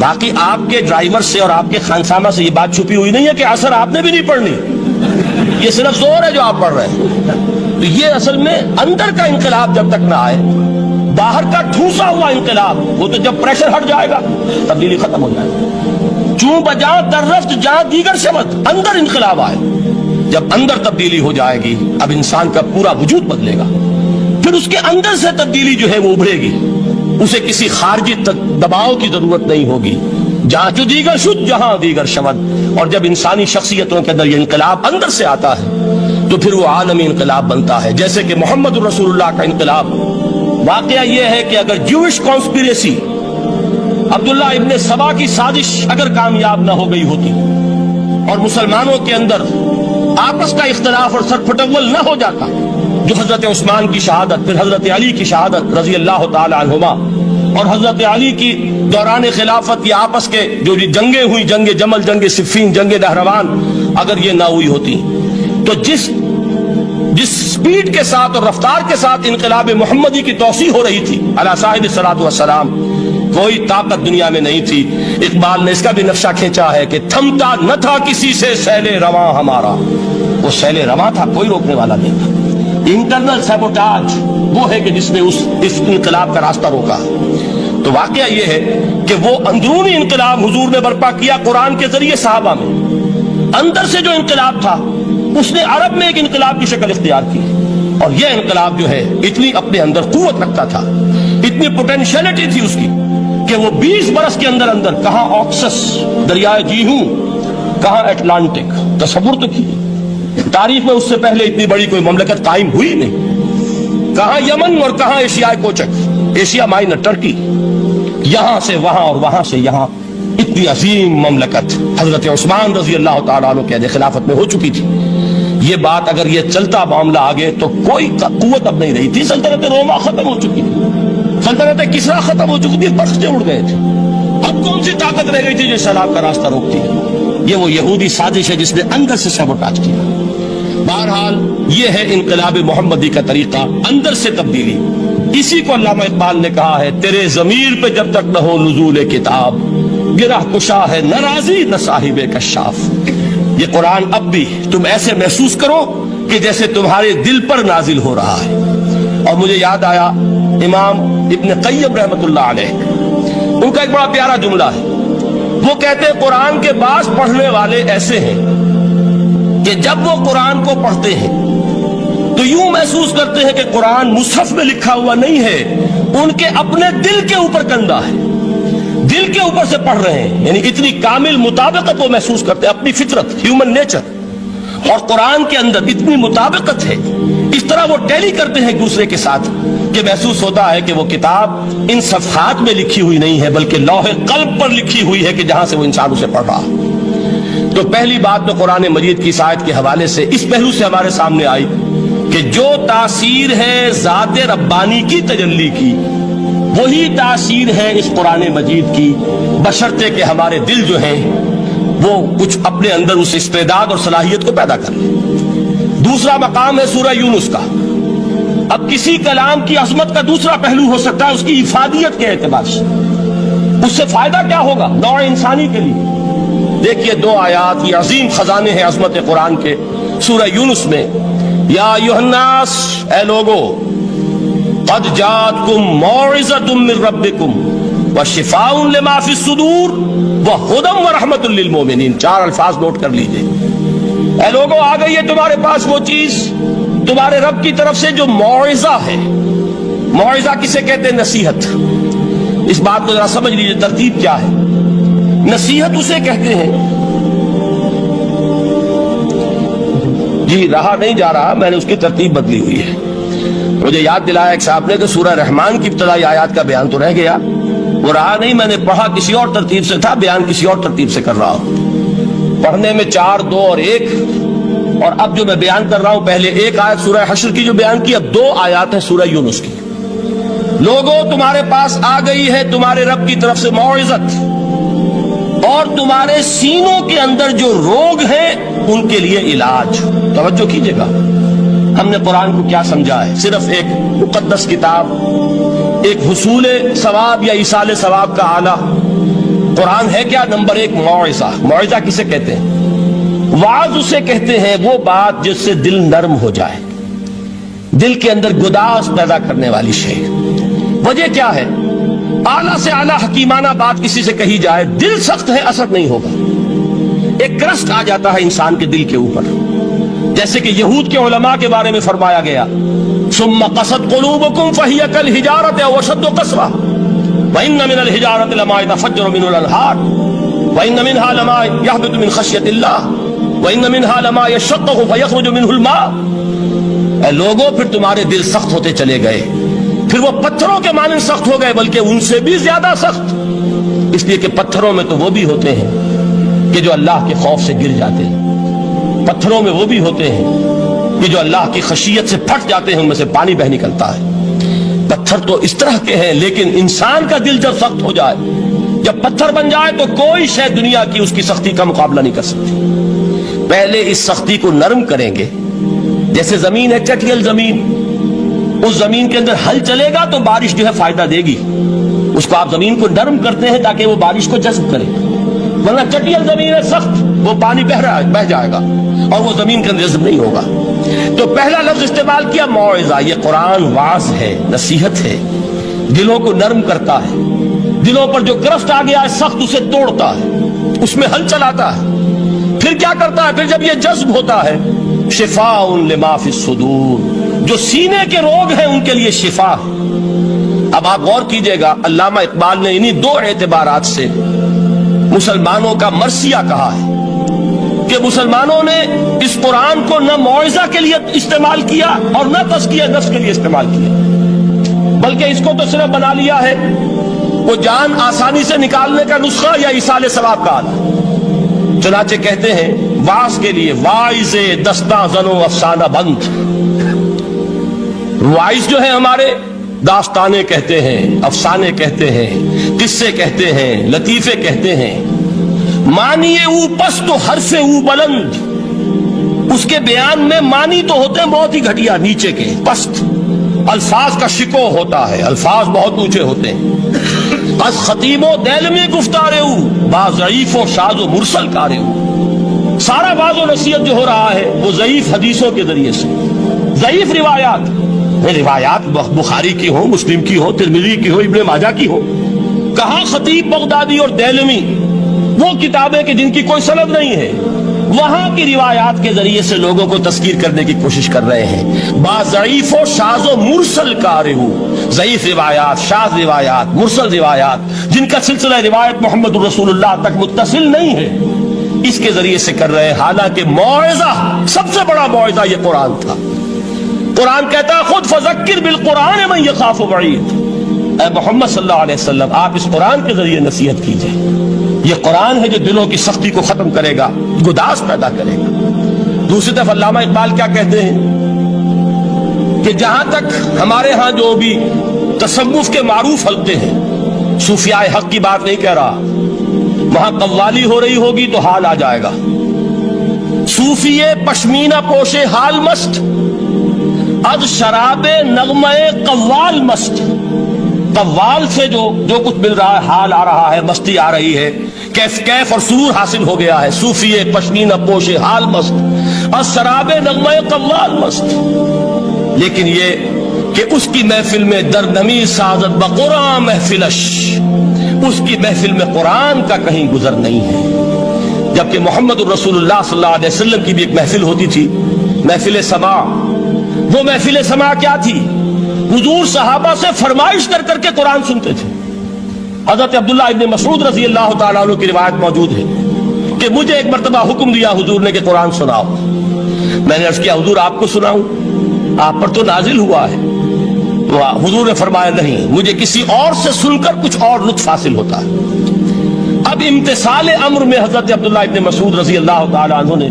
باقی آپ کے ڈرائیور سے اور آپ کے خانسامہ سے یہ بات چھپی ہوئی نہیں ہے کہ عصر آپ نے بھی نہیں پڑھنی، یہ صرف زور ہے جو آپ پڑھ رہے ہیں. تو یہ اصل میں اندر کا انقلاب جب تک نہ آئے، باہر کا ٹھوسا ہوا انقلاب، وہ تو جب پریشر ہٹ جائے گا تبدیلی ختم ہو جائے گا. چوں بجاں در رفت جاں دیگر شبت، اندر انقلاب آئے. جب اندر تبدیلی ہو جائے گی اب انسان کا پورا وجود بدلے گا، پھر اس کے اندر سے تبدیلی جو ہے وہ ابھرے گی، اسے کسی خارجی دباؤ کی ضرورت نہیں ہوگی. جہاں جو دیگر شد جہاں دیگر شود. اور جب انسانی شخصیتوں کے اندر یہ انقلاب اندر سے آتا ہے تو پھر وہ عالمی انقلاب بنتا ہے. جیسے کہ محمد رسول اللہ کا انقلاب. واقعہ یہ ہے کہ اگر جوش کانسپیریسی، عبداللہ ابن سبا کی سازش اگر کامیاب نہ ہو گئی ہوتی اور مسلمانوں کے اندر آپس کا اختلاف اور سر پھٹول نہ ہو جاتا، جو حضرت عثمان کی شہادت، پھر حضرت علی کی شہادت رضی اللہ تعالی عنہما، اور حضرت علی کی دوران خلافت یہ آپس کے جو جنگیں ہوئی، جنگ جمل، جنگ صفین، جنگ نہروان، اگر یہ نہ ہوئی ہوتی تو جس سپیڈ کے ساتھ اور رفتار کے ساتھ انقلاب محمدی کی توسیع ہو رہی تھی علی صاحب الصلاۃ والسلام، کوئی طاقت دنیا میں نہیں تھی. اقبال نے اس کا بھی نقشہ کھینچا ہے کہ تھمتا نہ تھا کسی سے سیل رواں ہمارا. وہ سیل رواں تھا، کوئی روکنے والا نہیں تھا. انٹرنل سیبوٹاج وہ ہے کہ جس نے اس انقلاب کا راستہ روکا. تو واقعہ یہ ہے کہ وہ اندرونی انقلاب حضور نے برپا کیا قرآن کے ذریعے صحابہ میں. اندر سے جو انقلاب تھا اس نے عرب میں ایک انقلاب کی شکل اختیار کی، اور یہ انقلاب جو ہے اتنی اپنے اندر قوت رکھتا تھا، اتنی پوٹینشیلٹی تھی اس کی، کہ وہ 20 برس کے اندر اندر کہاں آکسس دریائے جیہوں، کہاں اٹلانٹک، تصور تو کیے تاریخ میں اس سے پہلے اتنی بڑی کوئی مملکت قائم ہوئی نہیں، کہاں یمن اور کہاں ایشیائے کوچک، ایشیا مائنر ٹرکی، یہاں سے وہاں اور وہاں سے یہاں، اتنی عظیم مملکت حضرت عثمان رضی اللہ تعالیٰ عنہ کے خلافت میں ہو چکی تھی۔ یہ بات اگر یہ چلتا معاملہ آگے تو کوئی قوت اب نہیں رہی تھی، سلطنت روما ختم ہو چکی تھی، سلطنت کسرا ختم ہو چکی تھی، بخشتے اڑ گئے تھے، اب کون سی طاقت رہ گئی تھی جو سیلاب کا راستہ روکتی ہے؟ یہ وہ یہودی سازش ہے جس نے اندر سے سیبوٹاج کیا۔ بہرحال یہ ہے انقلاب محمدی کا طریقہ، اندر سے تبدیلی۔ اسی کو علامہ اقبال نے کہا ہے، تیرے ضمیر پہ جب تک نہ ہو نزول کتاب، گرہ کشا ہے نہ راضی نہ صاحب کشاف۔ یہ قرآن اب بھی تم ایسے محسوس کرو کہ جیسے تمہارے دل پر نازل ہو رہا ہے۔ اور مجھے یاد آیا امام ابن قیم رحمۃ اللہ علیہ، ان کا ایک بڑا پیارا جملہ ہے، وہ کہتے ہیں قرآن کے بعض پڑھنے والے ایسے ہیں کہ جب وہ قرآن کو پڑھتے ہیں تو یوں محسوس کرتے ہیں کہ قرآن مصحف میں لکھا ہوا نہیں ہے، ان کے اپنے دل کے اوپر کندہ ہے، دل کے اوپر سے پڑھ رہے ہیں، یعنی اتنی کامل مطابقت وہ محسوس کرتے ہیں، اپنی فطرت، ہیومن نیچر اور قرآن کے اندر اتنی مطابقت ہے، اس طرح وہ ٹیلی کرتے ہیں ایک دوسرے کے ساتھ کہ محسوس ہوتا ہے کہ وہ کتاب ان صفحات میں لکھی ہوئی نہیں ہے بلکہ لوح قلب پر لکھی ہوئی ہے کہ جہاں سے وہ انسان اسے پڑھ رہا ہے۔ تو پہلی بات تو قرآن مجید کی آیت کے حوالے سے اس پہلو سے ہمارے سامنے آئی کہ جو تاثیر ہے ذات ربانی کی تجلی کی، وہی تاثیر ہے اس قرآن مجید کی، بشرطے کہ ہمارے دل جو ہیں وہ کچھ اپنے اندر اس استعداد اور صلاحیت کو پیدا کر لیں۔ دوسرا مقام ہے سورہ یونس کا۔ اب کسی کلام کی عظمت کا دوسرا پہلو ہو سکتا ہے اس کی افادیت کے اعتبار سے، اس سے فائدہ کیا ہوگا نوع انسانی کے لیے۔ دیکھیے 2 آیات، یہ عظیم خزانے ہیں عظمت قرآن کے۔ سورہ یونس میں، یا ایھا الناس، اے لوگو، قد جاءتکم موعظۃ من ربکم وشفاء لما فی الصدور وہدی ورحمۃ للمؤمنین۔ 4 الفاظ نوٹ کر لیجئے۔ اے لوگو، آ گئی ہے تمہارے پاس وہ چیز تمہارے رب کی طرف سے جو موعظہ ہے۔ موعظہ کسے کہتے ہیں؟ نصیحت۔ اس بات کو ذرا سمجھ لیجئے، ترتیب کیا ہے۔ نصیحت اسے کہتے ہیں، جی رہا نہیں جا رہا، میں نے اس کی ترتیب بدلی ہوئی ہے۔ مجھے یاد دلایا ایک صاحب نے کہ سورہ رحمان کی ابتدائی آیات کا بیان تو رہ گیا، وہ رہا نہیں، میں نے پڑھا کسی اور ترتیب سے تھا، بیان کسی اور ترتیب سے کر رہا ہوں۔ پڑھنے میں 4، 2 اور 1، اور اب جو میں بیان کر رہا ہوں، پہلے 1 آیت سورہ حشر کی جو بیان کی، اب 2 آیات ہیں سورہ یونس کی۔ لوگوں، تمہارے پاس آ گئی ہے تمہارے رب کی طرف سے موعظت، اور تمہارے سینوں کے اندر جو روگ ہیں ان کے لیے علاج۔ توجہ کیجئے گا، ہم نے قرآن کو کیا سمجھا ہے؟ صرف ایک مقدس کتاب، ایک حصول ثواب یا ایصال ثواب کا آلہ۔ قرآن ہے کیا؟ نمبر 1 موعظہ۔ موعظہ کسے کہتے ہیں؟ وعظ اسے کہتے ہیں وہ بات جس سے دل نرم ہو جائے، دل کے اندر گداز پیدا کرنے والی شے۔ وجہ کیا ہے؟ اعلیٰ سے اعلیٰ حکیمانہ بات کسی سے کہی جائے، دل سخت ہے، اثر نہیں ہوگا، ایک کرسٹ آ جاتا ہے انسان کے دل کے اوپر۔ جیسے کہ یہود کے علماء کے بارے میں فرمایا گیا، ثم قست قلوبکم فہی کالحجارۃ او اشد قسوۃ وان من الحجارۃ لما يتفجر منه الانہار وان منها لما يهبط من خشیۃ اللہ وان منها لما يشقق فيخرج منه الماء۔ اے لوگوں، پھر تمہارے دل سخت ہوتے چلے گئے، پھر وہ پتھروں کے مانند سخت ہو گئے، بلکہ ان سے بھی زیادہ سخت، اس لیے کہ پتھروں میں تو وہ بھی ہوتے ہیں کہ جو اللہ کے خوف سے گر جاتے ہیں، پتھروں میں وہ بھی ہوتے ہیں کہ جو اللہ کی خشیت سے پھٹ جاتے ہیں، ان میں سے پانی بہ نکلتا ہے۔ پتھر تو اس طرح کے ہیں، لیکن انسان کا دل جب سخت ہو جائے، جب پتھر بن جائے، تو کوئی شے دنیا کی اس کی سختی کا مقابلہ نہیں کر سکتی۔ پہلے اس سختی کو نرم کریں گے، جیسے زمین ہے چٹیل زمین، اس زمین کے اندر ہل چلے گا تو بارش جو ہے فائدہ دے گی، اس کو آپ زمین کو نرم کرتے ہیں تاکہ وہ بارش کو جذب کرے، ورنہ چٹیل زمین ہے سخت، وہ پانی بہ جائے گا اور وہ زمین کے اندر جذب نہیں ہوگا۔ تو پہلا لفظ استعمال کیا موعظہ۔ یہ قرآن واعظ ہے، نصیحت ہے، دلوں کو نرم کرتا ہے، دلوں پر جو کرفٹ آ گیا ہے سخت، اسے توڑتا ہے، اس میں ہل چلاتا ہے۔ پھر کیا کرتا ہے؟ پھر جب یہ جذب ہوتا ہے شفاء لما فی الصدور، جو سینے کے روگ ہیں ان کے لیے شفا ہے۔ اب آپ غور کیجئے گا، علامہ اقبال نے انہی دو اعتبارات سے مسلمانوں کا مرثیہ کہا ہے کہ مسلمانوں نے اس قرآن کو نہ موعظہ کے لیے استعمال کیا اور نہ تزکیہ نفس کے لیے استعمال کیا، بلکہ اس کو تو صرف بنا لیا ہے وہ جان آسانی سے نکالنے کا نسخہ یا ایصال ثواب کا آلہ۔ چنانچہ کہتے ہیں واعظ کے لیے واعظ دستاں زن و افسانہ بند، واعظ جو ہیں ہمارے داستانے کہتے ہیں، افسانے کہتے ہیں، قصے کہتے ہیں، لطیفے کہتے ہیں، معنی او پست و حرف او بلند، اس کے بیان میں معنی تو ہوتے ہیں بہت ہی گھٹیا نیچے کے پست، الفاظ کا شکو ہوتا ہے، الفاظ بہت اونچے ہوتے ہیں۔ از خطیب و دیلمی گفتارے او با ضعیف و شاذ و مرسل کارے او، سارا باز و نصیحت جو ہو رہا ہے وہ ضعیف حدیثوں کے ذریعے سے، ضعیف روایات، روایات بخاری کی ہو، مسلم کی ہو، ترمذی کی ہو، ابن ماجہ کی ہو، کہاں خطیب بغدادی اور دیلمی وہ کتابیں کہ جن کی کوئی سند نہیں ہے، وہاں کی روایات کے ذریعے سے لوگوں کو تذکیر کرنے کی کوشش کر رہے ہیں۔ با ضعیف و شاذ و مرسل کارے ہو، ضعیف روایات، شاذ روایات، مرسل روایات جن کا سلسلہ روایت محمد الرسول اللہ تک متصل نہیں ہے، اس کے ذریعے سے کر رہے ہیں، حالانکہ موعظہ سب سے بڑا موعظہ یہ قرآن تھا۔ قرآن کہتا ہے خود فذکر بالقرآن من یخاف وعید، اے محمد صلی اللہ علیہ وسلم آپ اس قرآن کے ذریعے نصیحت کیجئے، یہ قرآن ہے جو دلوں کی سختی کو ختم کرے گا، گداز پیدا کرے گا۔ دوسری طرف علامہ اقبال کیا کہتے ہیں کہ جہاں تک ہمارے ہاں جو بھی تصوف کے معروف حلقے ہیں، صوفیاء حق کی بات نہیں کہہ رہا، وہاں قوالی ہو رہی ہوگی تو حال آ جائے گا، صوفی پشمینہ پوشے حال مست، از شراب نغمہ قوال مست، قوال سے جو کچھ مل رہا ہے، حال آ رہا ہے، مستی آ رہی ہے، کیف اور سرور حاصل ہو گیا ہے، صوفی پشمینہ پوش حال مست، از شراب نغمہ قوال مست۔ لیکن یہ کہ اس کی محفل میں درنمی سازت بقرآن محفلش، اس کی محفل میں قرآن کا کہیں گزر نہیں ہے، جبکہ محمد الرسول اللہ صلی اللہ علیہ وسلم کی بھی ایک محفل ہوتی تھی، محفل سماع۔ وہ محفل سماع کیا تھی؟ حضور صحابہ سے فرمائش کر کر کے قرآن سنتے تھے۔ حضرت عبداللہ ابن مسعود رضی اللہ تعالیٰ عنہ کی روایت موجود ہے کہ مجھے ایک مرتبہ حکم دیا حضور نے کہ قرآن سناؤ، میں نے عرض کیا حضور آپ کو سناؤں، آپ پر تو نازل ہوا ہے، تو حضور نے فرمایا نہیں، مجھے کسی اور سے سن کر کچھ اور لطف حاصل ہوتا ہے۔ اب امتثال امر میں حضرت عبداللہ ابن مسعود رضی اللہ تعالیٰ عنہ نے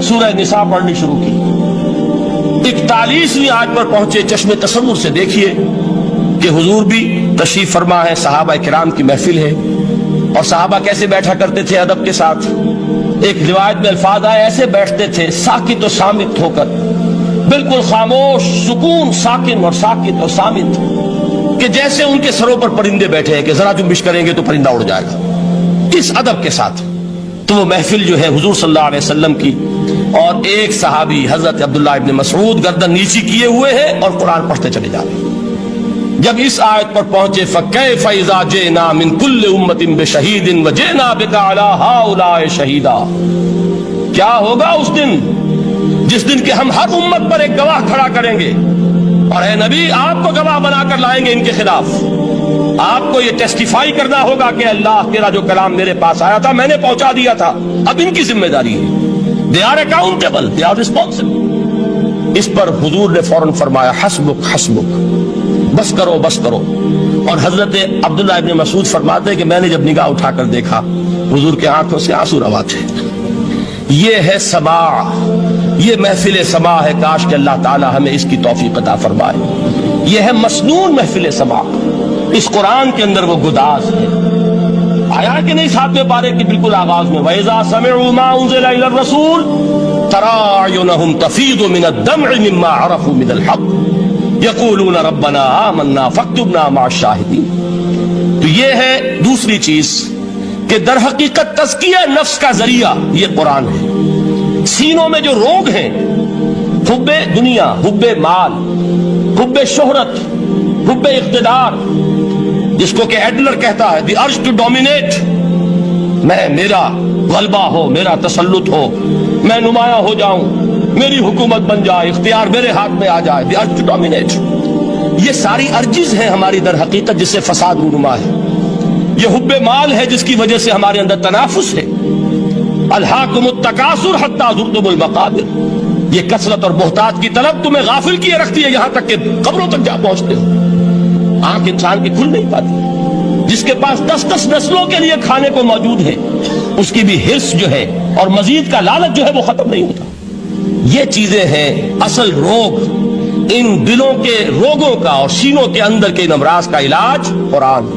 سورہ نساء پڑھنی شروع کی، 41ویں آیت پر پہنچے۔ چشم تصور سے دیکھیے کہ حضور بھی تشریف فرما ہے، صحابہ کرام کی محفل ہے، اور صحابہ کیسے بیٹھا کرتے تھے ادب کے ساتھ۔ ایک روایت میں الفاظ آئے ایسے بیٹھتے تھے ساکت و صامت ہو کر، بالکل خاموش، سکون، ساکن اور ساکت اور صامت، کہ جیسے ان کے سروں پر پرندے بیٹھے ہیں کہ ذرا جنبش کریں گے تو پرندہ اڑ جائے گا، اس ادب کے ساتھ۔ تو وہ محفل جو ہے حضور صلی اللہ علیہ وسلم کی، اور ایک صحابی حضرت عبداللہ ابن مسعود گردن نیچی کیے ہوئے ہیں اور قرآن پڑھتے چلے جا رہے ہیں۔ جب اس آیت پر پہنچے فَكَيْفَ إِذَا جِئْنَا مِن كُلِّ أُمَّةٍ بِشَهِيدٍ وَجِئْنَا بِكَ عَلَىٰ هَٰؤُلَاءِ شَهِيدًا، کیا ہوگا اس دن جس دن کہ ہم ہر امت پر ایک گواہ کھڑا کریں گے، اور اے نبی آپ کو گواہ بنا کر لائیں گے ان کے خلاف، آپ کو یہ ٹیسٹیفائی کرنا ہوگا کہ اللہ تیرا جو کلام میرے پاس آیا تھا میں نے پہنچا دیا تھا، اب ان کی ذمہ داری ہے، they are accountable, they are responsible۔ اس پر حضور نے فوراً فرمایا حسبک حسبک، بس کرو بس کرو۔ اور حضرت عبداللہ ابن مسعود فرماتے ہیں کہ میں نے جب نگاہ اٹھا کر دیکھا حضور کے آنکھوں سے آنسو روا تھے۔ یہ ہے سماع، یہ محفل سماع ہے، کاش کہ اللہ تعالی ہمیں اس کی توفیق عطا فرمائے۔ یہ ہے مسنون محفل سماع، اس قرآن کے اندر وہ گداز ہے۔ آیا کہ نہیں 7ویں پارے کی بالکل آغاز میں وَإِذَا سَمِعُوا مَا أُنزِلَ إِلَى الرَّسُولِ تَرَىٰ أَعْيُنَهُمْ تَفِيضُ مِنَ الدَّمْعِ مِمَّا عَرَفُوا مِنَ الْحَقِّ يَقُولُونَ رَبَّنَا آمَنَّا فَاكْتُبْنَا مَعَ الشَّاهِدِينَ۔ تو یہ ہے دوسری چیز کہ در حقیقت تزکیہ نفس کا ذریعہ یہ قرآن ہے۔ سینوں میں جو روگ ہیں، حب دنیا، حب مال، حب شہرت، حب اقتدار، جس کو کہ ایڈلر کہتا ہے دی ارج ٹو ڈومینیٹ، میرا غلبہ ہو، میرا تسلط ہو، میں نمایاں ہو جاؤں، میری حکومت بن جائے, اختیار میرے ہاتھ میں آ جائے, the urge to dominate. یہ ساری ارجز ہیں ہماری در حقیقت جس سے فساد رونما ہے. یہ حب مال ہے جس کی وجہ سے ہمارے اندر تنافس ہے. الہاکم التکاثر حتی زرتم المقابر. یہ کثرت اور بہتات کی طلب تمہیں غافل کیے رکھتی ہے یہاں تک کہ قبروں تک جا پہنچتے ہو. آنکھ انسان کی کھل نہیں پاتی. جس کے پاس 10 نسلوں کے لیے کھانے کو موجود ہے اس کی بھی حرص جو ہے اور مزید کا لالچ جو ہے وہ ختم نہیں ہوتا. یہ چیزیں ہیں اصل روگ. ان دلوں کے روگوں کا اور سینوں کے اندر کے ان امراض کا علاج قرآن.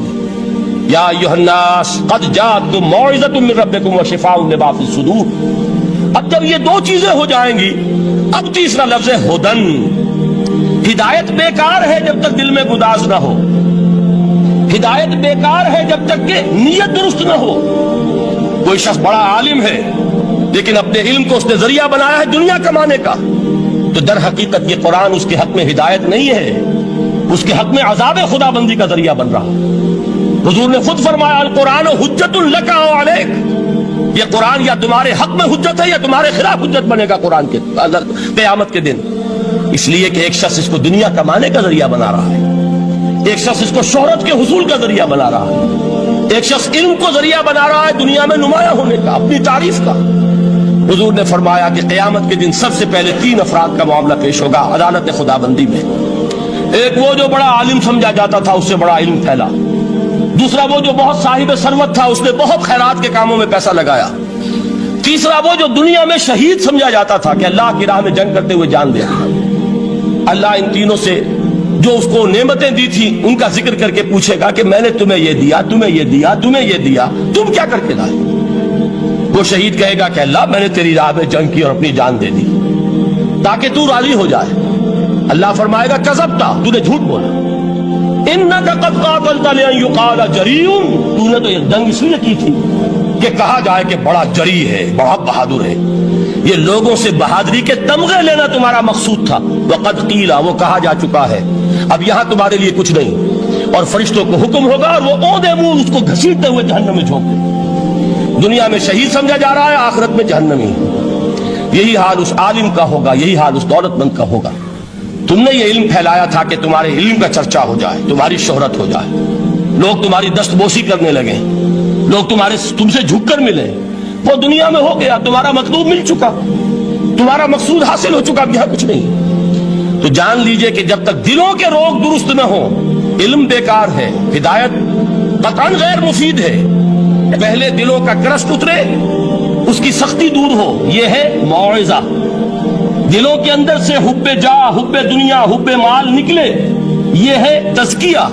یا ایھا الناس قد جاءتکم موعظۃ من ربکم وشفاء لما فی الصدور. اب جب یہ دو چیزیں ہو جائیں گی, اب تیسرا لفظ ہے ہدن. ہدایت بیکار ہے جب تک دل میں گداز نہ ہو. ہدایت بیکار ہے جب تک کہ نیت درست نہ ہو. کوئی شخص بڑا عالم ہے لیکن اپنے علم کو اس نے ذریعہ بنایا ہے دنیا کمانے کا, تو در حقیقت یہ قرآن اس کے حق میں ہدایت نہیں ہے, اس کے حق میں عذاب خدا بندی کا ذریعہ بن رہا. حضور نے خود فرمایا القرآن حجت لک او علیک. یہ قرآن یا تمہارے حق میں حجت ہے یا تمہارے خلاف حجت بنے گا قرآن کے قیامت کے دن. اس لیے کہ ایک شخص اس کو دنیا کمانے کا ذریعہ بنا رہا ہے, ایک شخص اس کو شہرت کے حصول کا ذریعہ بنا رہا ہے, ایک شخص علم کو ذریعہ بنا رہا ہے دنیا میں نمایاں ہونے کا, اپنی تعریف کا. حضور نے فرمایا کہ قیامت کے دن سب سے پہلے 3 افراد کا معاملہ پیش ہوگا عدالت خدا بندی میں. ایک وہ جو بڑا عالم سمجھا جاتا تھا, اس سے بڑا علم پھیلا. دوسرا وہ جو بہت صاحب ثروت تھا, اس نے بہت خیرات کے کاموں میں پیسہ لگایا. تیسرا وہ جو دنیا میں شہید سمجھا جاتا تھا کہ اللہ کی راہ میں جنگ کرتے ہوئے جان دیا. اللہ ان تینوں سے جو اس کو نعمتیں دی تھی ان کا ذکر کر کے پوچھے گا کہ میں نے تمہیں یہ دیا, تمہیں یہ دیا, تمہیں یہ دیا, تم کیا کر کے لائے؟ وہ شہید کہے گا کہ اللہ میں نے تیری راہ میں جنگ کی اور اپنی جان دے دی تاکہ تو راضی ہو جائے. اللہ فرمائے گا کذبت, تو نے جھوٹ بولا. انک قد قاتلت لان یقال جریء, تو نے تو یہ جنگ اس لیے کی تھی کہ کہا جائے کہ بڑا جری ہے, بڑا بہادر ہے. یہ لوگوں سے بہادری کے تمغے لینا تمہارا مقصود تھا. وقد قیل, وہ کہا جا چکا ہے, اب یہاں تمہارے لیے کچھ نہیں. اور فرشتوں کو حکم ہوگا اور وہ اوندے منہ اس کو گھسیٹتے ہوئے جہنم میں جھونک دیں. دنیا میں شہید سمجھا جا رہا ہے, آخرت میں جہنمی. یہی حال اس عالم کا ہوگا, یہی حال اس دولت مند کا ہوگا. تم نے یہ علم پھیلایا تھا کہ تمہارے علم کا چرچا ہو جائے, تمہاری شہرت ہو جائے, لوگ تمہاری دستبوسی کرنے لگے, لوگ تم سے جھک کر ملے. وہ دنیا میں ہو گیا, تمہارا مطلوب مل چکا, تمہارا مقصود حاصل ہو چکا, اب یہاں کچھ نہیں. تو جان لیجئے کہ جب تک دلوں کے روگ درست نہ ہو, علم بیکار ہے, ہدایت قطعاً غیر مفید ہے. پہلے دلوں کا کرشٹ اترے, اس کی سختی دور ہو, یہ ہے موعظہ. دلوں کے اندر سے حب جاہ, حب دنیا, حب مال نکلے, یہ ہے تزکیہ.